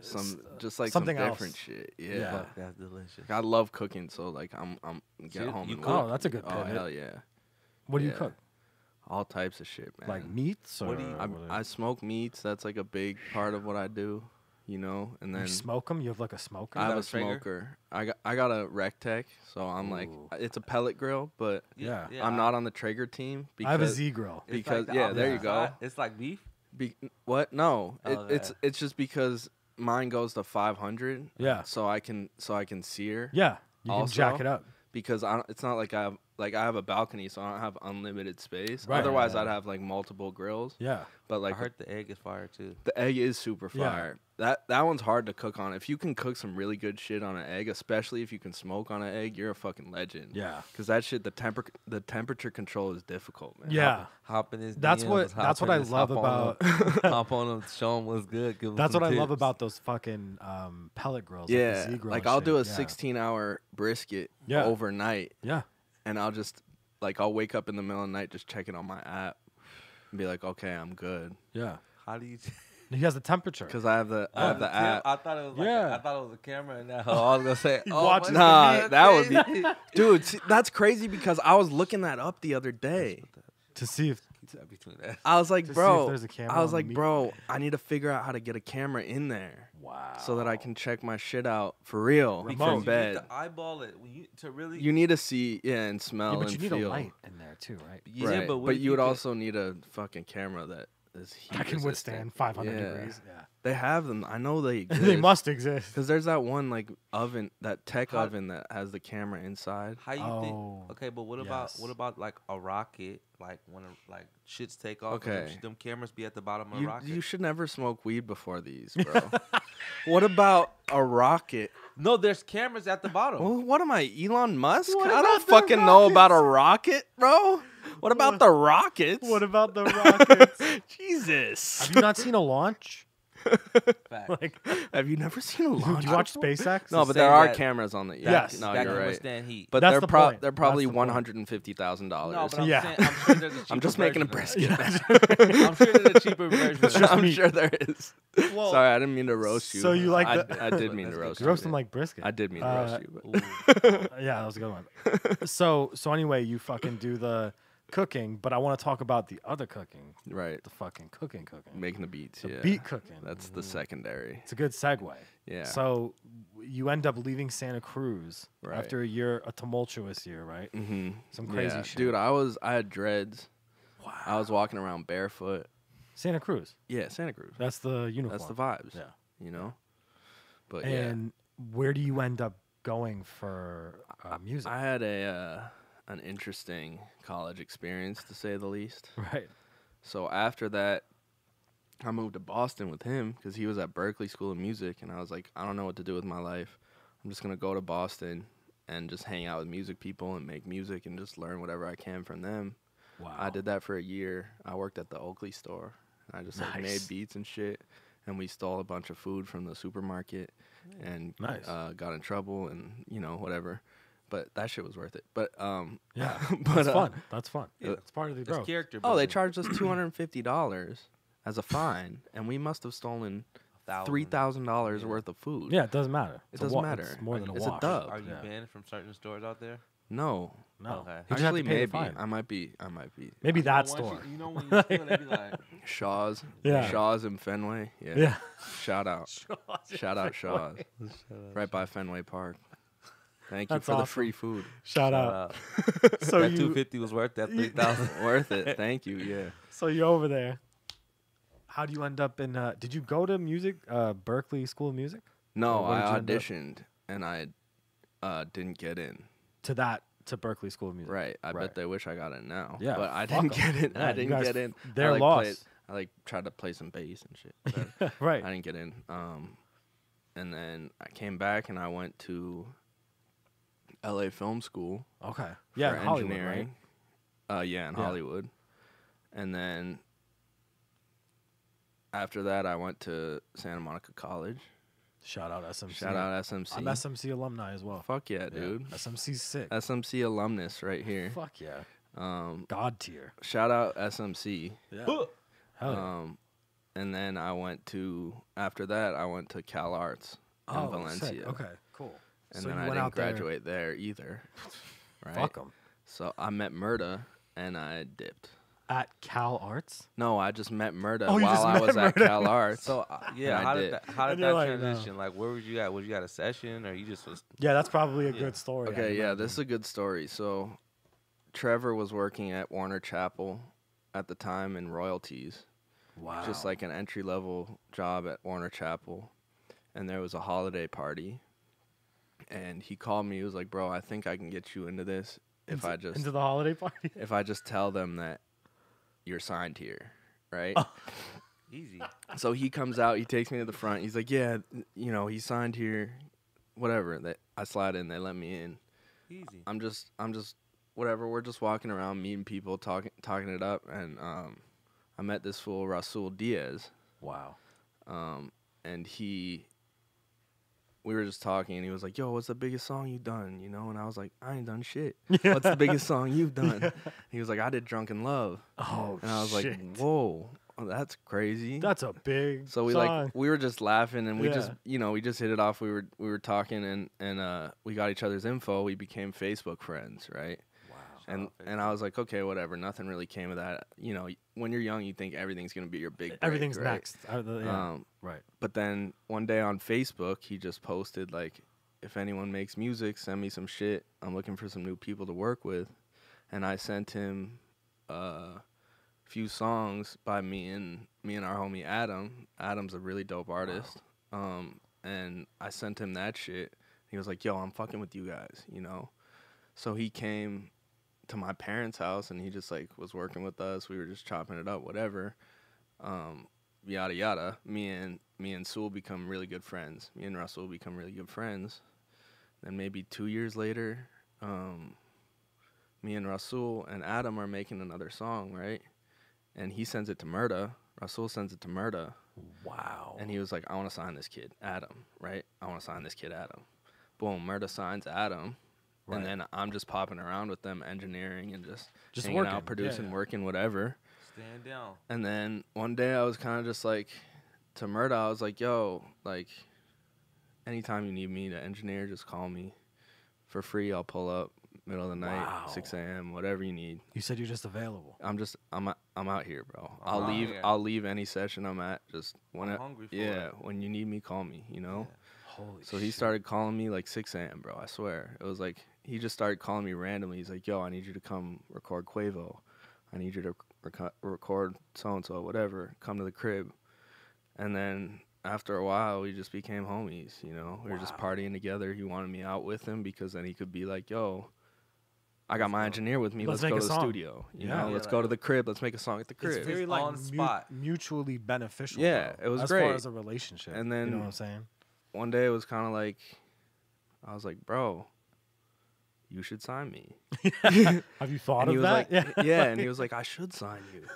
just like something some else. different shit. Yeah. Yeah. Fuck, that's delicious. I love cooking, so like I'm get So you- home you and cook? Oh, that's a good Oh pivot. hell yeah, What do you Yeah. cook? all types of shit, man. Like meats or What do you- I smoke meats. That's like a big part of what I do, you know. And then you smoke them? You have like a smoker? I have got a a Traeger? smoker. I got a Rectech, so I'm like, Ooh. it's a pellet grill, but Yeah. I'm not on the Traeger team I have a because Z grill. It's because- the yeah, there you opposite go. side. It's like beef. what? No, Oh, it's just because mine goes to 500. Yeah. So I can sear. Yeah. You can jack Also, it up. Because it's not like I have a balcony, so I don't have unlimited space. Right. Otherwise, Yeah. I'd have like multiple grills. Yeah. But I like heard the egg is fire too. the egg is super Yeah. fire. That one's hard to cook on. If you can cook some really good shit on an egg, especially if you can smoke on an egg, you're a fucking legend. Yeah. Because that shit, the temperature control is difficult, man. Yeah. Hop in his That's DMs, what I love about hop on him, show him what's good. Give him that's some what I love tips. about those fucking pellet grills. Yeah. Like, the Z grill Like and I'll shit. do a Yeah. 16-hour brisket Yeah. overnight, Yeah. and I'll just like I'll wake up in the middle of the night, just check it on my app, and be like, okay, I'm good. Yeah. How do you? He has the temperature. Because I have the app. I thought it was like Yeah. I thought it was a camera in that. I was gonna say, He oh, watches my the God, Nah, that would be, crazy. dude. See, that's crazy because I was looking that up the other day. To see if Between that. I was like, To see if bro, there's a camera I was on the like, meat. bro, I need to figure out how to get a camera in there wow. so that I can check my shit out for real Remote. from You need bed. to eyeball it when you to really. You need to see, yeah, and smell Yeah, but and you need feel. a light in there too, right? yeah, Right. but, what But if you would could- also need a fucking camera that is heat I can resistant. withstand 500 Yeah. degrees. Yeah. They have them. I know they exist. They must exist. Because there's that one like oven, that tech How- oven that has the camera inside. How you Oh, think? Okay, but what yes. about like a rocket? Like when like shits take off. and Okay. them cameras be at the bottom of a rocket. You should never smoke weed before these, bro. What about a rocket? No, there's cameras at the bottom. Well, what am I, Elon Musk? What I don't about the fucking know about a rocket, bro. What about the rockets? What about the rockets? Jesus. Have you not seen a launch? Fact. Like, Have you never seen a launch? do you watch before? SpaceX? No, To but say there are that- cameras on the. Yeah, Yes. no, that you're can right. withstand heat. But That's they're the point. they're probably That's the point. $150,000. No, but I'm Yeah. saying, I'm sure there's a cheaper I'm just making a version of brisket. that. I'm sure there's a cheaper version. It's of just I'm meat. sure there is. Well, Sorry, I didn't mean to roast you. so you like I, the- I did mean to That's roast you you. roast them like brisket. I did mean to roast you. But. that. Ooh. Yeah, that was a good one. So anyway, you fucking do the cooking, but I want to talk about the other cooking, Right. the fucking cooking. Making the beats. The yeah. beat cooking. That's the secondary. It's a good segue. Yeah. So you end up leaving Santa Cruz Right. after a tumultuous year, right? Mm-hmm. Some crazy shit. Dude, I had dreads. Wow. I was walking around barefoot. Santa Cruz. Yeah, Santa Cruz. That's the uniform. That's the vibes. Yeah. You know? But And where do you end up going for music? I had an interesting college experience, to say the least. Right. So after that, I moved to Boston with him because he was at Berkeley School of Music, and I was like, I don't know what to do with my life. I'm just gonna go to Boston and just hang out with music people and make music and just learn whatever I can from them. Wow. I did that for a year. I worked at the Oakley store. And I just like made Nice. beats and shit, and we stole a bunch of food from the supermarket and Nice. got in trouble and whatever. But that shit was worth it. But Yeah. but That's fun. That's fun. Yeah. It's part of the It's growth. character. oh, they building. charged us $250 as a fine, and we must have stolen $3,000 worth of food. Yeah, it doesn't matter. It It's a doesn't wa- matter. It's more than a It's a wash. dub. Are you Yeah. banned from certain stores out there? No. Okay. You just have Actually, to pay the maybe fine. I might be. Maybe You know, that once store. You know when you steal, they be like, Shaw's. Yeah. Shaw's in Fenway. Yeah. Yeah. Shout out. Shout out Shaw's. Right by Fenway Park. Thank you That's for the awesome. free food. Shout shout out. out. So That you 250 was worth that 3,000. Worth it. Thank you. Yeah. so you're over there. How do you end up in did you go to music Berkeley School of Music? No, Or what I did you end up- auditioned and I didn't get in. To Berkeley School of Music. Right. I Right. bet they wish I got in now. Yeah, But I fuck didn't 'em. get in. Yeah, I you didn't guys- get in. they're I, lost. I tried to play some bass and shit. But Right. I didn't get in. And then I came back and I went to LA Film School Okay. Yeah, for in Hollywood, engineering. right? Yeah, in Yeah. Hollywood. And then after that, I went to Santa Monica College. Shout out SMC. Shout out SMC. I'm SMC alumni as well. Fuck yeah, dude. SMC's sick. SMC alumnus right here. Fuck yeah. Um, God tier. shout out SMC. Yeah. Hell yeah. And then after that, I went to Cal Arts in Oh, Valencia. sick. Okay, cool. And So then you I went didn't out there- graduate there either. Right? Fuck them. So I met Murda and I dipped. At Cal Arts? No, I just met Murda Oh, you while just I met was at Murda. Cal Arts. So yeah, And I how did did. that, how did And you're that like, no. transition? Like, where was you at? Was you at a session, or you just was? Yeah, that's probably a Yeah. good story. I'd Okay, yeah, imagine. this is a good story. So Trevor was working at Warner Chappell at the time in royalties. Wow. Just like an entry level job at Warner Chappell. And there was a holiday party. And he called me, he was like, "Bro, I think I can get you into this into the holiday party. if I just tell them that you're signed here." Right? Easy. So he comes out, he takes me to the front. He's like, "Yeah, he's signed here." Whatever. I slide in, they let me in. Easy. I'm just whatever. We're just walking around, meeting people, talking it up, and I met this fool Rasul Diaz, Wow. and we were just talking, and he was like, "Yo, what's the biggest song you done?" And I was like, "I ain't done shit. What's the biggest song you've done?" He was like, "I did Drunken Love," Oh, and I was shit. like, "Whoa, that's crazy." That's a big So we song. we were just laughing, and we Yeah. just we just hit it off. We were talking, and we got each other's info. We became Facebook friends, right? Wow. And I was like, okay, whatever. Nothing really came of that. When you're young, you think everything's gonna be your big break, Everything's right? next. Yeah. Right. But then one day on Facebook, he just posted like, "If anyone makes music, send me some shit. I'm looking for some new people to work with." And I sent him a few songs by me and our homie Adam. Adam's a really dope artist. And I sent him that shit. He was like, "Yo, I'm fucking with you guys," So he came to my parents' house and he just like was working with us. We were just chopping it up, whatever. Yada yada. Me and Sewell become really good friends. Me and Russell become really good friends. Then maybe 2 years later, me and Rasul and Adam are making another song, right? And he sends it to Murda. Rasul sends it to Murda. Wow. And he was like, "I want to sign this kid, Adam," right? "I want to sign this kid, Adam." Boom, Murda signs Adam. Right. And then I'm just popping around with them, engineering and just hanging working. out, producing, Yeah. working, whatever. Stand down. And then one day I was kind of just like, to Murda, I was like, "Yo, like, anytime you need me to engineer, just call me. For free, I'll pull up, middle of the night, Wow. 6 a.m., whatever you need. You said you're just available. I'm out here, bro. I'm out here. I'll leave any session I'm at. Just when I'm hungry for yeah, it. when you need me, call me, Yeah. Holy So he started calling me like 6 a.m., bro. I swear. It was like, he just started calling me randomly. He's like, "Yo, I need you to come record Quavo. I need you to record so-and-so, whatever. Come to the crib." And then after a while, we just became homies, We were just partying together. He wanted me out with him because then he could be like, "Yo, I got my engineer with me. Let's Let's make go a to the song." studio. Yeah. Let's Yeah, go like- to the crib. Let's make a song at the crib." It's very Just like on spot. mutually beneficial. Yeah, bro, it was as great. far as a relationship. And then- you know what I'm saying? One day it was kind of like, I was like, "Bro, you should sign me." Have you thought And he of was that? like, yeah. And he was like, "I should sign you."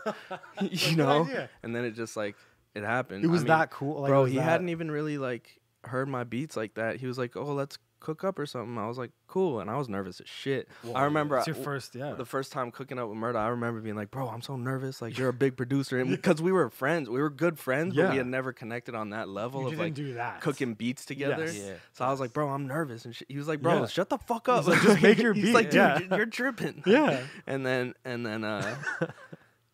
Good idea. And then it just like, it happened. It I was mean, that cool. Like, bro, was he that- hadn't even really like heard my beats like that, he was like, "Oh, let's cook up or something." I was like, "Cool," and I was nervous as shit. I remember It's your first, the first time cooking up with Murda. I remember being like, "Bro, I'm so nervous. Like, you're a big producer," and because we were friends, we were good friends, but we had never connected on that level of like do that. cooking beats together. Yes. Yeah. So I was like, "Bro, I'm nervous," and he was like, "Bro, shut the fuck up. Like, just make your He's beat. like, "Dude, Yeah. you're tripping." Yeah. And then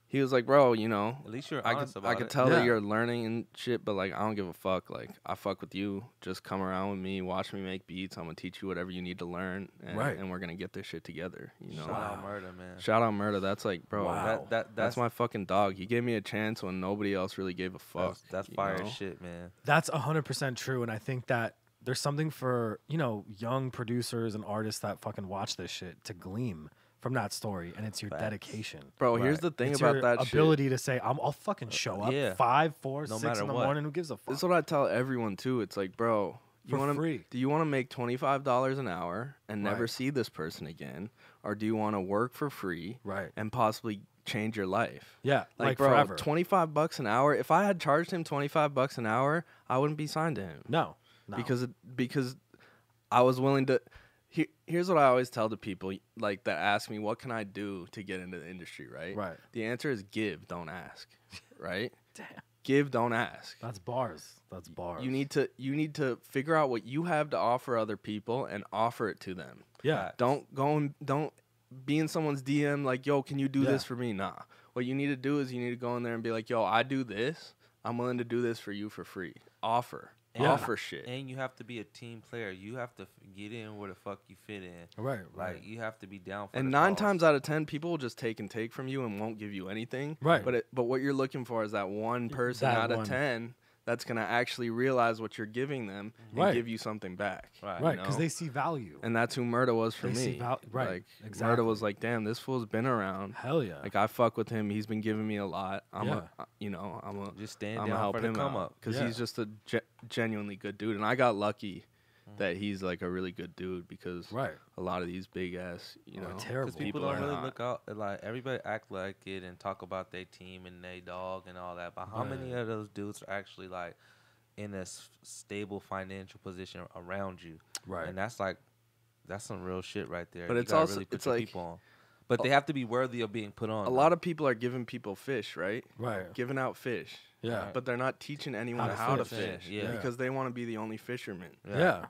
he was like, "Bro, you know, At least you're I honest could about it. tell Yeah. that you're learning and shit, but like I don't give a fuck. Like I fuck with you. Just come around with me, watch me make beats. I'm gonna teach you whatever you need to learn, and, Right. and we're gonna get this shit together. You know." Shout out Murda, man. Shout out Murda. That's like, bro, Wow. that's my fucking dog. He gave me a chance when nobody else really gave a fuck. That's you fire know? shit, man. That's 100% true, and I think that there's something for young producers and artists that fucking watch this shit to glean from that story, and it's your Facts. dedication. Bro, here's Right. the thing It's about your that ability to say, I'll fucking show up yeah. 5, 4, No 6 matter in the what. morning. Who gives a fuck? This is what I tell everyone too. It's like, bro, For free. do you want to make $25 an hour and never Right. see this person again, or do you want to work for free Right. and possibly change your life? Yeah, like bro, forever. $25 an hour. If I had charged him $25 an hour, I wouldn't be signed to him. No. Because I was willing to. Here's what I always tell the people like that ask me, what can I do to get into the industry, right? Right. The answer is give, don't ask, right? Damn. Give, don't ask. That's bars. That's bars. You need to figure out what you have to offer other people and offer it to them. Yeah. Don't be in someone's DM like, "Yo, can you do this Yeah. for me?" Nah. What you need to do is you need to go in there and be like, "Yo, I do this. I'm willing to do this for you for free." Offer. Yeah. Offer shit. And you have to be a team player. You have to get in where the fuck you fit in. Right. Like you have to be down for And the 9 cause. times out of 10, people will just take from you and won't give you anything. Right. But what you're looking for is that one person That out of one. 10 that's gonna actually realize what you're giving them and Right. give you something back. Right. Right. you Because know? they see value. And that's who Murda was for They see me. right, Like exactly. Murda was like, "Damn, this fool's been around. Hell yeah. Like I fuck with him. He's been giving me a lot. I'm Yeah. Just stand I'm down gonna help for the him come out up. because Yeah. he's just a genuinely good dude. And I got lucky that he's like a really good dude because right. a lot of these big ass, Are terrible. Because people People don't are really not. look out. Like everybody act like it and talk about their team and their dog and all that. But how many Right. of those dudes are actually like in a stable financial position around you? Right. And that's some real shit right there. But You it's gotta also- really put it's your like- people on. But they have to be worthy of being put on. a lot of people are giving people fish, right? Right. Giving out fish. Yeah. But they're not teaching anyone How to how to fish. fish. Yeah. Because they want to be the only fisherman. Yeah.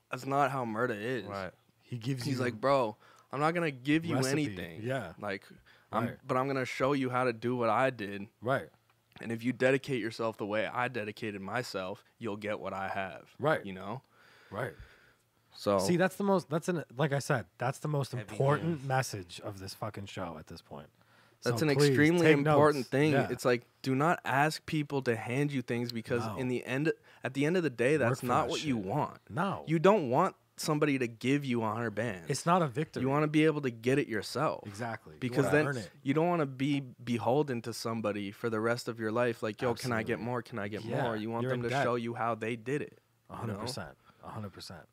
That's not how Murda is. Right. He gives He's you like, "Bro, I'm not gonna give you recipe. anything. Yeah. Like, Right. but I'm gonna show you how to do what I did. Right. And if you dedicate yourself the way I dedicated myself, you'll get what I have. Right. You know. Right. So See, like I said, that's the most Heavy important hands. message of this fucking show at this point. that's So an please, extremely take important notes. thing. Yeah. It's like, do not ask people to hand you things because No. at the end of the day, that's for not that what you shit. want. No. You don't want somebody to give you 100 bands. It's not a victory. You want to be able to get it yourself. exactly. You Because wanna then earn it. you don't want to be beholden to somebody for the rest of your life. Like, yo, can I get Absolutely. more? Can I get Yeah, more? You want you're them in to debt. show you how they did it. 100%. 100%.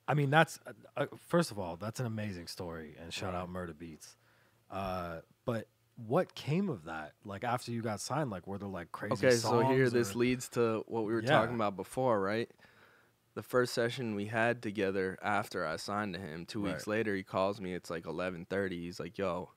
I mean, that's first of all, that's an amazing story, and shout out Murda Beatz. But what came of that? Like after you got signed, like were there like crazy Okay, so here songs this or- leads to what we were Yeah. talking about before, right? The first session we had together after I signed to him, 2 weeks Right. later, he calls me. It's like 11:30. He's like, "Yo,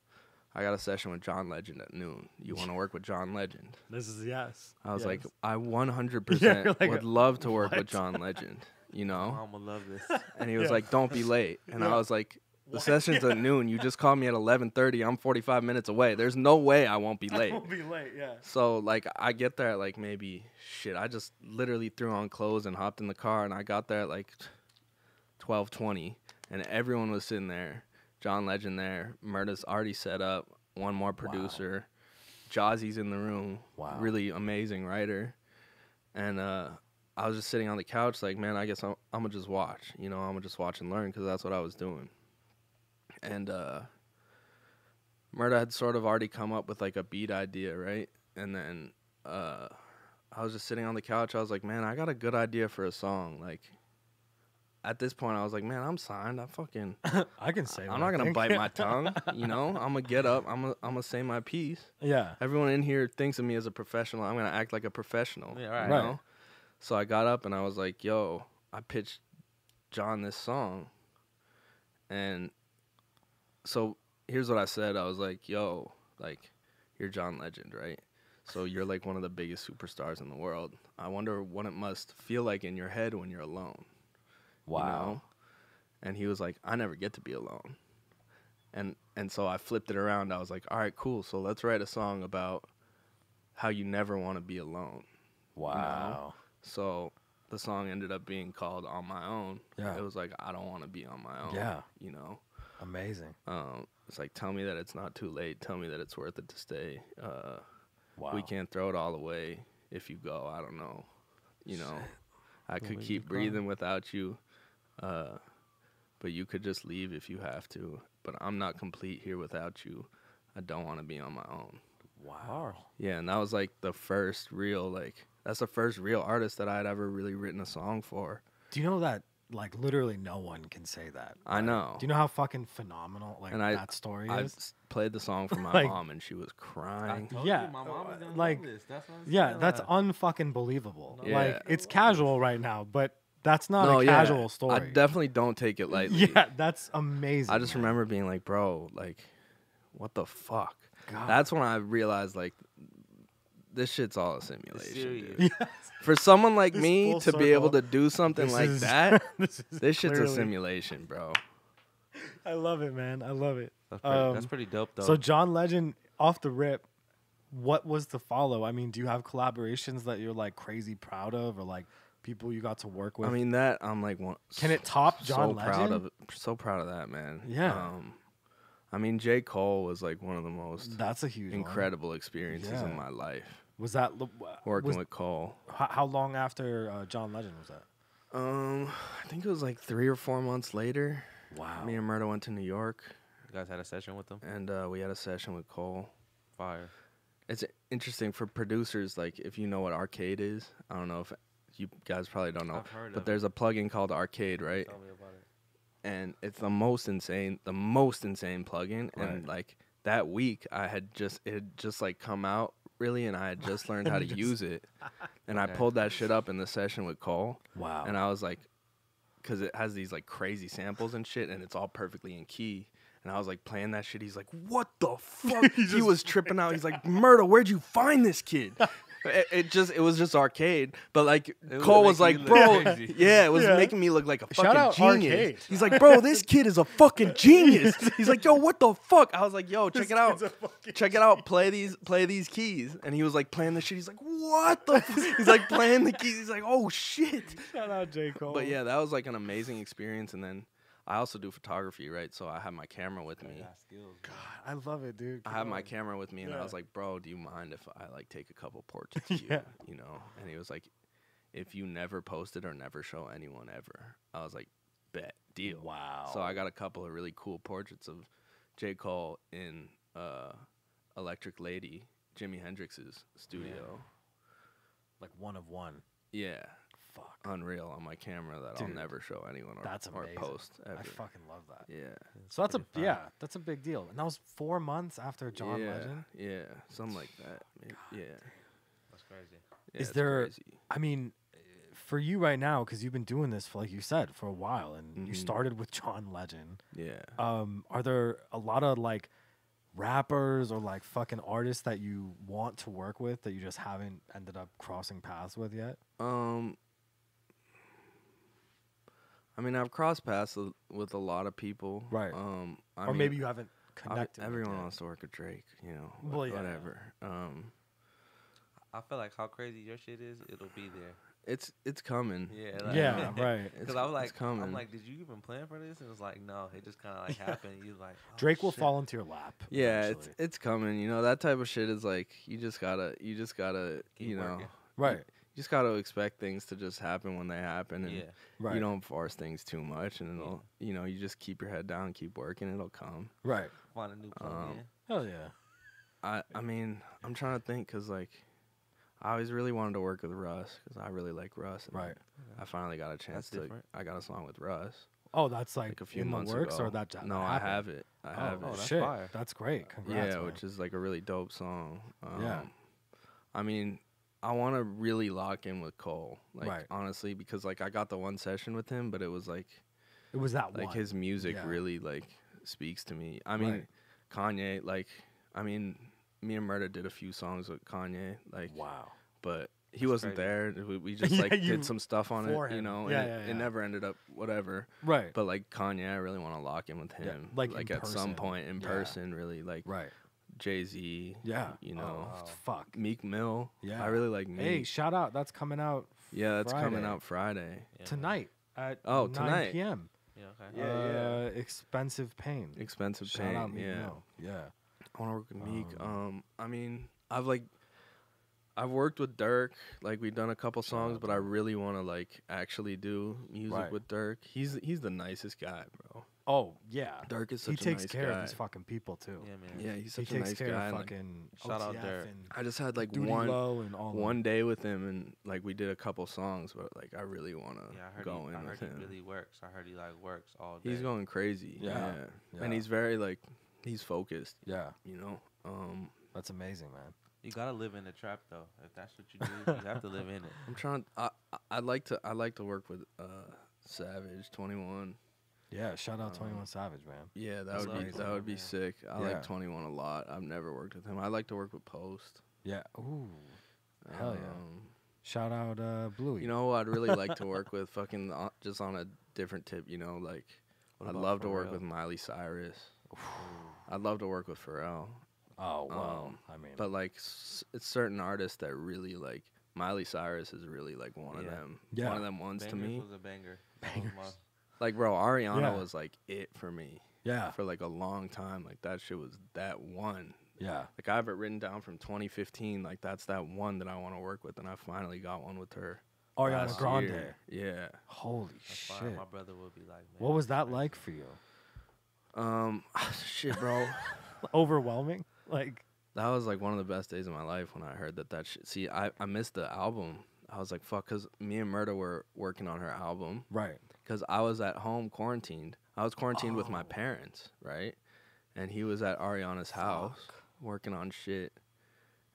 I got a session with John Legend at noon. You want to work with John Legend?" This is yes. I was yes. like, "I Yeah, 100% you're like, would love to work what? with John Legend." You know? I'm gonna love this. And he was Yeah. like, "Don't be late." And I Yeah. was like, "The session's at noon. You just called me at 11:30. I'm 45 minutes away. There's no way I won't be late." Won't be late. Yeah. So like I get there at like maybe I just literally threw on clothes and hopped in the car, and I got there at like 12:20, and everyone was sitting there. John Legend there, Murda's already set up, one more producer, Jazzy's in the room, Wow. really amazing writer, and I was just sitting on the couch like, man, I guess I'm gonna just watch, I'm gonna just watch and learn because that's what I was doing, and Murda had sort of already come up with like a beat idea, right, and then I was just sitting on the couch. I was like, man, I got a good idea for a song. Like, at this point, I was like, man, I'm signed. I can say. I'm what not I gonna think. bite my tongue. I'm gonna get up. I'm gonna say my piece. Yeah. Everyone in here thinks of me as a professional. I'm gonna act like a professional. Yeah, right. you Right. know? So I got up and I was like, yo, I pitched John this song. And so here's what I said. I was like, yo, like, you're John Legend, right? So you're like one of the biggest superstars in the world. I wonder what it must feel like in your head when you're alone. Wow. You know? And he was like, I never get to be alone. And so I flipped it around. I was like, all right, cool. So let's write a song about how you never want to be alone. Wow. You know? So the song ended up being called On My Own. Yeah. It was like, I don't want to be on my own. Yeah. You know? Amazing. It's like, tell me that it's not too late. Tell me that it's worth it to stay. Wow. We can't throw it all away if you go. I don't know. You know, I could Will you keep cry? breathing without you. But you could just leave if you have to. But I'm not complete here without you. I don't want to be on my own. Wow. Yeah, and that was like the first real, like, that's the first real artist that I had ever really written a song for. Do you know that, like, literally no one can say that? I right? know. Do you know how fucking phenomenal, like, And that story I is? played the song for my Like- mom, and she was crying. Yeah, my mom is gonna like, love this. That's what I'm Yeah, saying. that's unfucking believable. Yeah. Like, it's casual right now, but that's not No, a yeah, casual story. I definitely don't take it lightly. Yeah, that's amazing. I just man. remember being like, bro, like, what the fuck? God. That's when I realized, like, this shit's all a It's simulation, serious. dude. For someone like This me full to be able circle. to do something This like is- that, this is this shit's a clearly- simulation, bro. I love it, man. I love it. That's pretty dope, though. So John Legend, off the rip, what was the follow? I mean, do you have collaborations that you're like crazy proud of, or like people you got to work with? I mean, that I'm like, can it top John so proud Legend? of it. So proud of that, man. Yeah. I mean, J. Cole was like one of the most That's a huge one. incredible experiences Yeah. in my life. Was that Working with Cole. How long after John Legend was that? I think it was like 3 or 4 months later. Wow. Me and Murda went to New York, you guys had a session with them. and we had a session with Cole. Fire. It's interesting for producers, like, if you know what Arcade is. I don't know if you guys probably don't know. I've heard but of there's a plugin called Arcade, right? Tell me about it. And it's the most insane plugin. Right. And like that week, it had just like come out really, and I had just learned how to use it. And I Okay. pulled that shit up in the session with Cole, Wow. and I was like, because it has these like crazy samples and shit, and it's all perfectly in key. And I was like playing that shit. He's like, "What the fuck?" He was tripping out. He's like, "Murda, where'd you find this kid?" It was just Arcade, but like was Cole was making like, you look "Bro, crazy." yeah, it was Yeah. making me look like a Shout out fucking genius." Arcade. He's like, "Bro, this kid is a fucking genius." He's like, "Yo, what the fuck?" I was like, "Yo, check it out, check it out. Play these keys." And he was like playing the shit. He's like, "What the?" He's like playing the keys. He's like, "Oh shit." Shout out J. Cole. But yeah, that was like an amazing experience. And then I also do photography, right? So I have my camera with me. Got skills. bro. I love it, dude. I Come have my on. camera with me, and Yeah. I was like, "Bro, do you mind if I like take a couple portraits of you?" Yeah. You know? And he was like, "If you never post it or never show anyone ever," I was like, "Bet, deal." Wow. So I got a couple of really cool portraits of J. Cole in Electric Lady, Jimi Hendrix's studio. like one of one. Yeah, Fuck. unreal on my camera that Dude, I'll never show anyone That's or amazing. post ever. I fucking love that. Yeah. So that's pretty fire. that's a big deal. And that was 4 months after John yeah, Legend. Yeah, something like that. Yeah. That's crazy. Yeah, Is it's there- crazy. I mean, for you right now, because you've been doing this for, like you said, for a while, and you Mhm. started with John Legend. Yeah. Are there a lot of like rappers or like fucking artists that you want to work with that you just haven't ended up crossing paths with yet? I mean, I've crossed paths with a lot of people. Right. I Or mean, maybe you haven't connected. with everyone yet. wants to work with Drake, you know. Well, yeah. Whatever. I feel like how crazy your shit is, it'll be there. It's coming. Yeah. Like, Yeah, right. Because I was like, it's coming. I'm like, did you even plan for this? And it was like, no, it just kind of like happened. You like, oh, Drake will shit. fall into your lap. Yeah, eventually. it's coming. You know, that type of shit is like you just gotta Keep you know, working. right. you just gotta expect things to just happen when they happen, and Yeah. Right. you don't force things too much, and it'll you know, you just keep your head down, keep working, it'll come. Right. Find a new plug in. Hell yeah. I mean, I'm trying to think, cause like I always really wanted to work with Russ, cause I really like Russ. And Right. I finally got a chance to. different. I got a song with Russ Oh, that's like, like a few in months the works, ago. or that? No, I have it. I have oh, it. that's shit. fire. That's great. Congrats. Yeah, man. which is like a really dope song. Yeah. I mean, I want to really lock in with Cole, like Right. honestly, because like I got the one session with him, but it was like It was that like one. his music Yeah. really like speaks to me. I mean, Right. Kanye, like I mean, me and Murda did a few songs with Kanye, like Wow. but he wasn't crazy. there. We just Yeah, like you- did some stuff on for it, you him. know, Yeah, and yeah, it yeah. never ended up whatever. Right. But like Kanye, I really want to lock in with him, like in at some person. point in Yeah. person, really like Right. Jay-Z, Yeah. you know, wow. Fuck. Meek Mill. Yeah. I really like Meek. Hey, shout out. That's coming out. Yeah, that's coming Friday. out Friday. Yeah, Tonight at Oh, 9 tonight. p.m. Yeah, okay. Yeah, Expensive Pain. Expensive Shout Pain. out Meek Yeah, Mill. Yeah. I want to work with Meek. I mean, I've worked with Dirk. Like we've done a couple songs, out but to I him. really want to like actually do music Right. with Dirk. He's the nicest guy, bro. Oh yeah. Dirk is He such a takes nice care guy. of his fucking people too. Yeah, man. Yeah, he's He such a takes nice care guy. of and, like, fucking Shout out OTF Dirk. and I just had like Duty Low and all one day with him, and like we did a couple songs, but like I really want to Yeah, I heard go he, in I heard with he him. really works. I heard he like works all day. He's going crazy. Yeah. And he's very like he's focused. Yeah, You know. that's amazing, man. You gotta live in the trap though. If that's what you do, you have to live in it. I'm trying. I'd like to work with Savage 21. Yeah, shout out 21 Savage, man. Yeah, I love that would be 21, sick. I Yeah. like 21 a lot. I've never worked with him. I like to work with Post. Yeah. Ooh. Hell yeah. Um, Shout out Bluey. You know who I'd really like to work with? Fucking just on a different tip. You know, like What I'd about love to work Pharrell? with Miley Cyrus. I'd love to work with Pharrell. Oh well, Um, I mean, But like, it's certain artists that really like. Miley Cyrus is really like one of Yeah. them. Yeah. One of them ones to Bangers me. was a banger. Bangers. Like, bro, Ariana Yeah. was like it for me yeah, for like a long time. Like that shit was that one. yeah. Like I have it written down from 2015. Like that's that one that I want to work with, and I finally got one with her. Ariana last Grande. year. Yeah. Holy That's shit. fire. My brother would be like, man. What was that crazy. like for you? Shit, bro. Overwhelming? Like, That was like one of the best days of my life when I heard that shit. See, I missed the album. I was like, fuck, because me and Murda were working on her album. right. Because I was at home quarantined. I was quarantined with my Oh. parents, right? And he was at Ariana's house working on shit.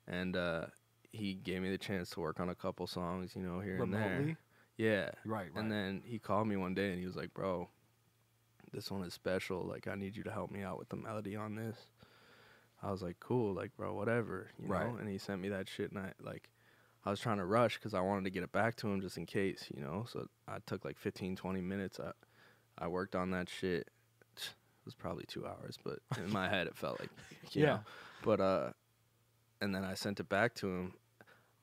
And he gave me the chance to work on a couple songs, you know, here and there. Remotely? Yeah. Right, right. And then he called me one day and he was like, bro, this one is special. Like, I need you to help me out with the melody on this. I was like, cool. Like, bro, whatever, you Right. know? And he sent me that shit and I was trying to rush because I wanted to get it back to him just in case, you know? So I took like 15, 20 minutes. I worked on that shit. It was probably 2 hours, but in my head it felt like, you Yeah. know? But, and then I sent it back to him.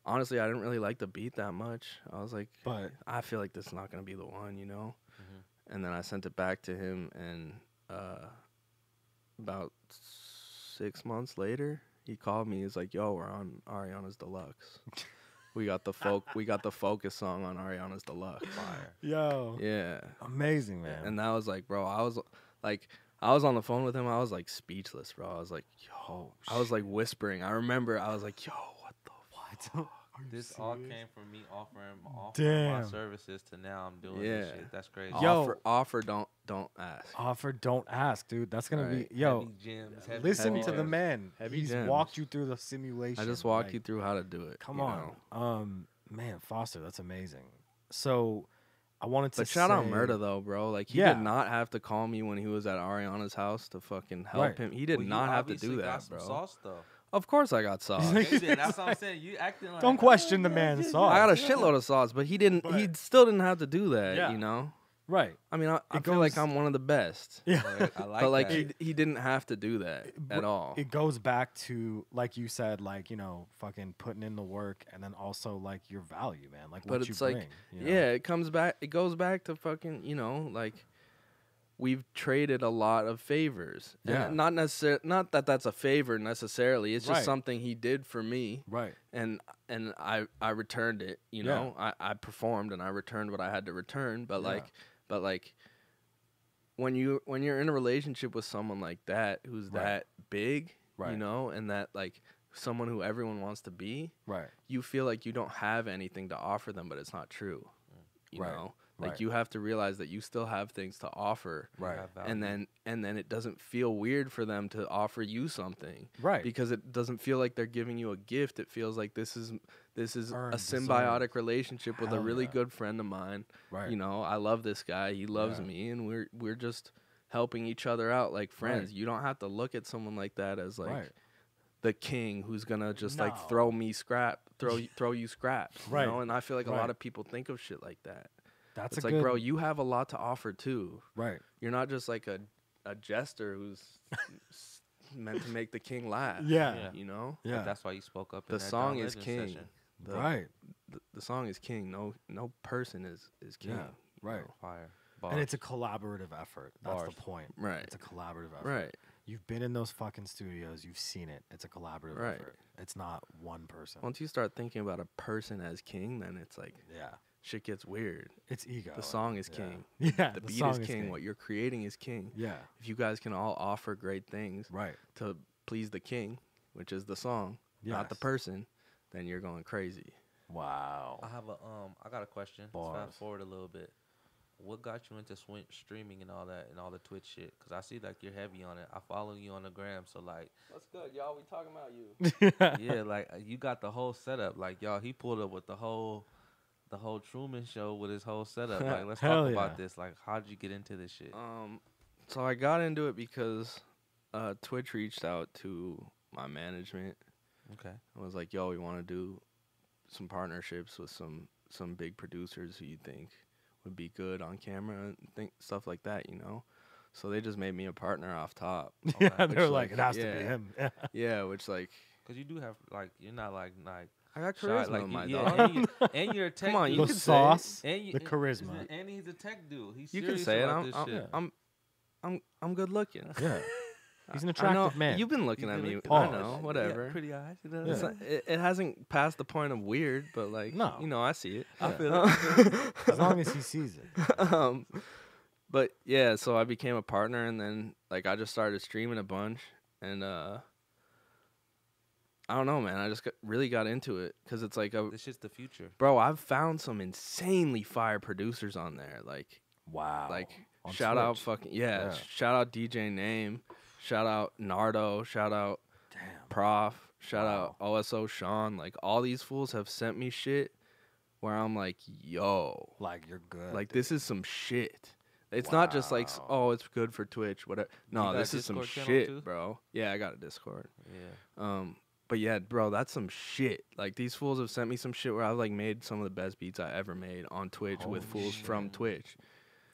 Honestly, I didn't really like the beat that much. I was like, But I feel like this is not going to be the one, you know? Mhm. And then I sent it back to him, and about 6 months later, he called me. He's like, yo, we're on Ariana's Deluxe. We got the Focus song on Ariana's Deluxe. Fire. yo, Yeah. amazing, man. And that was like, bro, I was on the phone with him. I was like speechless, bro. I was like, yo, I was like whispering. I remember I was like, yo, what the fuck? This all came from me offering my Damn. services to now I'm doing Yeah. this shit. That's crazy. Yo. Offer, don't ask. Offer, don't ask, dude. That's gonna Right. be yo. Heavy gems, heavy Listen heavy to the gems. man. Heavy He's gems. walked you through the simulation. I just walked like, you through how to do it. Come you on, know? Man, Foster, that's amazing. So, I wanted to But shout out say- Murda though, bro. Like he Yeah. did not have to call me when he was at Ariana's house to fucking help Right. him. He did Well, you not have to obviously do got that, some bro. Sauce though. Of course I got sauce. Okay, then, that's what I'm saying. You acting like Don't question the man's sauce. I got a shitload of sauce, but he didn't. He But- still didn't have to do that. Yeah. You know. Right. I mean, I It feel like goes- I'm one of the best. Yeah. I like But like that. he didn't have to do that at all. It goes back to, like you said, like, you know, fucking putting in the work, and then also like your value, man. Like what But you it's like, bring. You know? yeah, it comes back. It goes back to fucking, you know, like we've traded a lot of favors. And Yeah. not that that's a favor necessarily. It's just Right. something he did for me, Right. and I returned it. You Yeah. know, I performed and I returned what I had to return. But Yeah. like when you're in a relationship with someone like that who's Right. that big, you Right. know, and that like someone who everyone wants to be, Right. you feel like you don't have anything to offer them, but it's not true. You Right. know, Like Right. you have to realize that you still have things to offer. Right. Have value. And then it doesn't feel weird for them to offer you something. Right. Because it doesn't feel like they're giving you a gift. It feels like this is Earned, a symbiotic deserved. relationship with Hell a really yeah. good friend of mine. Right. You know, I love this guy. He loves Yeah. me, and we're just helping each other out like friends. Right. You don't have to look at someone like that as like Right. the king who's gonna just like No. throw you scraps. Right. You know, and I feel like a Right. lot of people think of shit like that. That's It's a like, good, bro, you have a lot to offer too. right. You're not just like a jester who's meant to make the king laugh. Yeah. Yeah. You know? Yeah. But that's why you spoke up. The in that song John is Legend king. session. Right. The song is king. No person is king. Yeah. you Right. know? Fire. And it's a collaborative effort. That's Bars. the point. Right. It's a collaborative effort. Right. You've been in those fucking studios. You've seen it. It's a collaborative Right. effort. It's not one person. Once you start thinking about a person as king, then it's like Yeah. shit gets weird. It's ego. The song is Yeah. king. Yeah. The beat song is king. What you're creating is king. Yeah. If you guys can all offer great things Right. to please the king, which is the song, not the Yes. person, then you're going crazy. Wow. I got a question. Let's Bars. fast forward a little bit. What got you into streaming and all that and all the Twitch shit? Because I see like you're heavy on it. I follow you on the gram, so like, What's good, y'all? We talking about you. yeah, like you got the whole setup. Like y'all, he pulled up with the whole Truman Show with his whole setup. Like, let's Hell talk yeah. about this. Like, how did you get into this shit? So I got into it because Twitch reached out to my management. Okay. I was like, yo, we want to do some partnerships with some big producers who you think would be good on camera and stuff like that, you know? So they just made me a partner off top. Yeah. Which, They're like, it has to yeah. be him. Yeah, which like, Because you do have, like, you're not like I got shy, charisma, like, my yeah, dog. and you're a tech Come on, dude. you The can say sauce, And you- the and- charisma. And he's a tech dude. He's You can serious say it. about this shit. I'm good looking. Yeah. He's an I know, attractive man. You've been looking You've at been me. looking- I Pause. know, Yeah, whatever. pretty eyes. You know Yeah. It's not, it hasn't passed the point of weird, but like, No. you know, I see it. I Yeah. feel it. As long as he sees it. But yeah, so I became a partner, and then like I just started streaming a bunch, and I don't know, man. I just really got into it because it's like This shit's the future. bro, I've found some insanely fire producers on there. Like Wow. On shout out Twitch. fucking Yeah. shout out DJ Name, shout out Nardo, shout out Damn. Prof, shout Wow. out OSO Sean. Like all these fools have sent me shit where I'm like, yo, Like, you're good. like dude. this is some shit. It's not just like, Wow. oh, it's good for Twitch, whatever. No, got a this is some Discord channel shit, too? bro. Yeah, I got a Discord. Yeah. But yeah, bro, that's some shit. Like these fools have sent me some shit where I've like made some of the best beats I ever made on Twitch with Holy fools from shit. Twitch.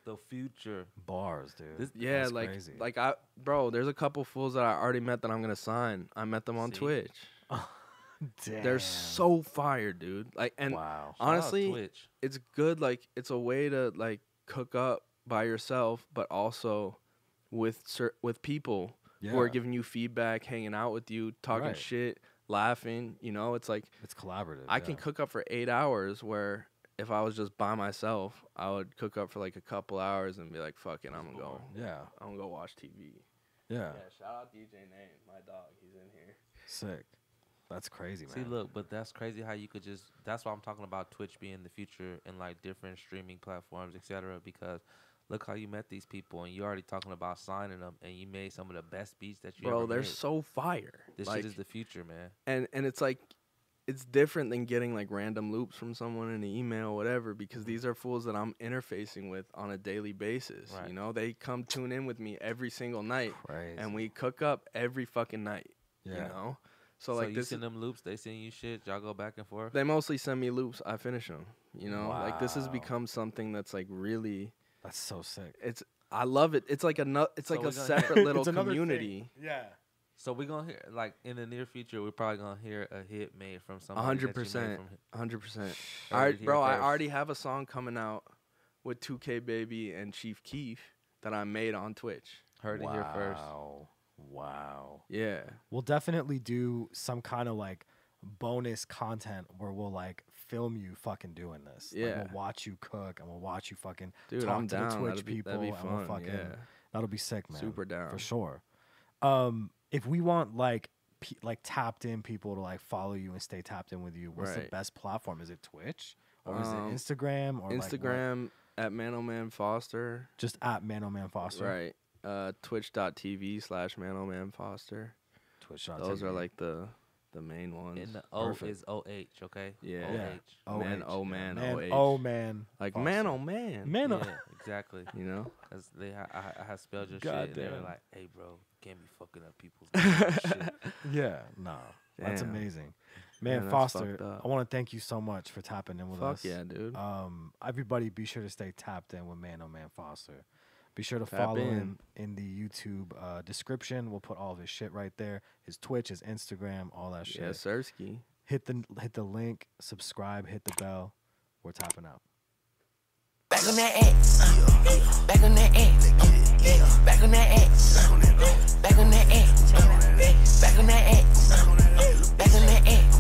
The future. Bars, dude. This- Yeah, That's like crazy. there's a couple fools that I already met that I'm gonna sign. I met them on See? Twitch. Damn. They're so fire, dude. Like, and Wow. Shout out honestly, Twitch. it's good. Like, it's a way to like cook up by yourself, but also with people who are Yeah. giving you feedback, hanging out with you, talking Right. shit, laughing. You know, it's like It's collaborative. I can cook up for 8 hours. Where if I was just by myself, I would cook up for like a couple hours and be like, "Fuck it, I'm gonna go. Yeah. I'm gonna go watch TV." Yeah. Yeah, shout out DJ Name, my dog. He's in here. Sick. That's crazy, man. See, look, but that's crazy how you could just. That's why I'm talking about Twitch being the future and like different streaming platforms, etc. Because look how you met these people, and you already talking about signing them, and you made some of the best beats that you Bro, ever they're made. so fire. This like, shit is the future, man. and it's like it's different than getting like random loops from someone in an email, whatever, because these are fools that I'm interfacing with on a daily basis. Right. You know, they come tune in with me every single night, Crazy. and we cook up every fucking night. Yeah. You know, so So like you this. send them loops, they send you shit, y'all go back and forth. They mostly send me loops. I finish them. You know, like this has Wow. become something that's like really. That's so sick. I love it. It's like it's So like we're a gonna separate little It's another thing. community. Yeah. So we're gonna hear like in the near future, we're probably gonna hear a hit made from somebody. 100%. 100%. Heard I it here bro, I first. already have a song coming out with 2K Baby and Chief Keef that I made on Twitch. Heard it here first. Wow. Yeah. We'll definitely do some kind of like bonus content where we'll like film you fucking doing this. Like, Yeah. we'll watch you cook and we'll watch you fucking Dude, talk I'm to down. the Twitch That'd be people. fun. And we'll fucking, Yeah. That'll be sick, man. Super down. For sure. If we want like tapped in people to like follow you and stay tapped in with you, what's the Right. best platform? Is it Twitch or is it Um, Instagram or Instagram At ManOhManFoster. Just at ManOhManFoster. Right. Twitch.tv/ManOhManFoster. Twitch.tv. Those are like the main ones. And the O Perfect. is OH, okay? Yeah. OH. Man, oh man, Man, OH. oh man. Like Foster. man, oh man. Man, Yeah, exactly. You know? Cause I had spelled your God shit, and they were damn. like, "Hey, bro, can't be fucking up people's names and shit." yeah, no, that's Damn. amazing, man. that's Foster, fucked up. I want to thank you so much for tapping in with Fuck us. yeah, dude. Everybody, be sure to stay tapped in with ManOhManFoster. Be sure to Tap follow in. him in the YouTube description. We'll put all of his shit right there. His Twitch, his Instagram, all that shit. Yeah, Sirski. Hit the link, subscribe, hit the bell. We're tapping out. Back on that X. Back on that X. Back on that X. Back on that X. Back on that X. Back on that X.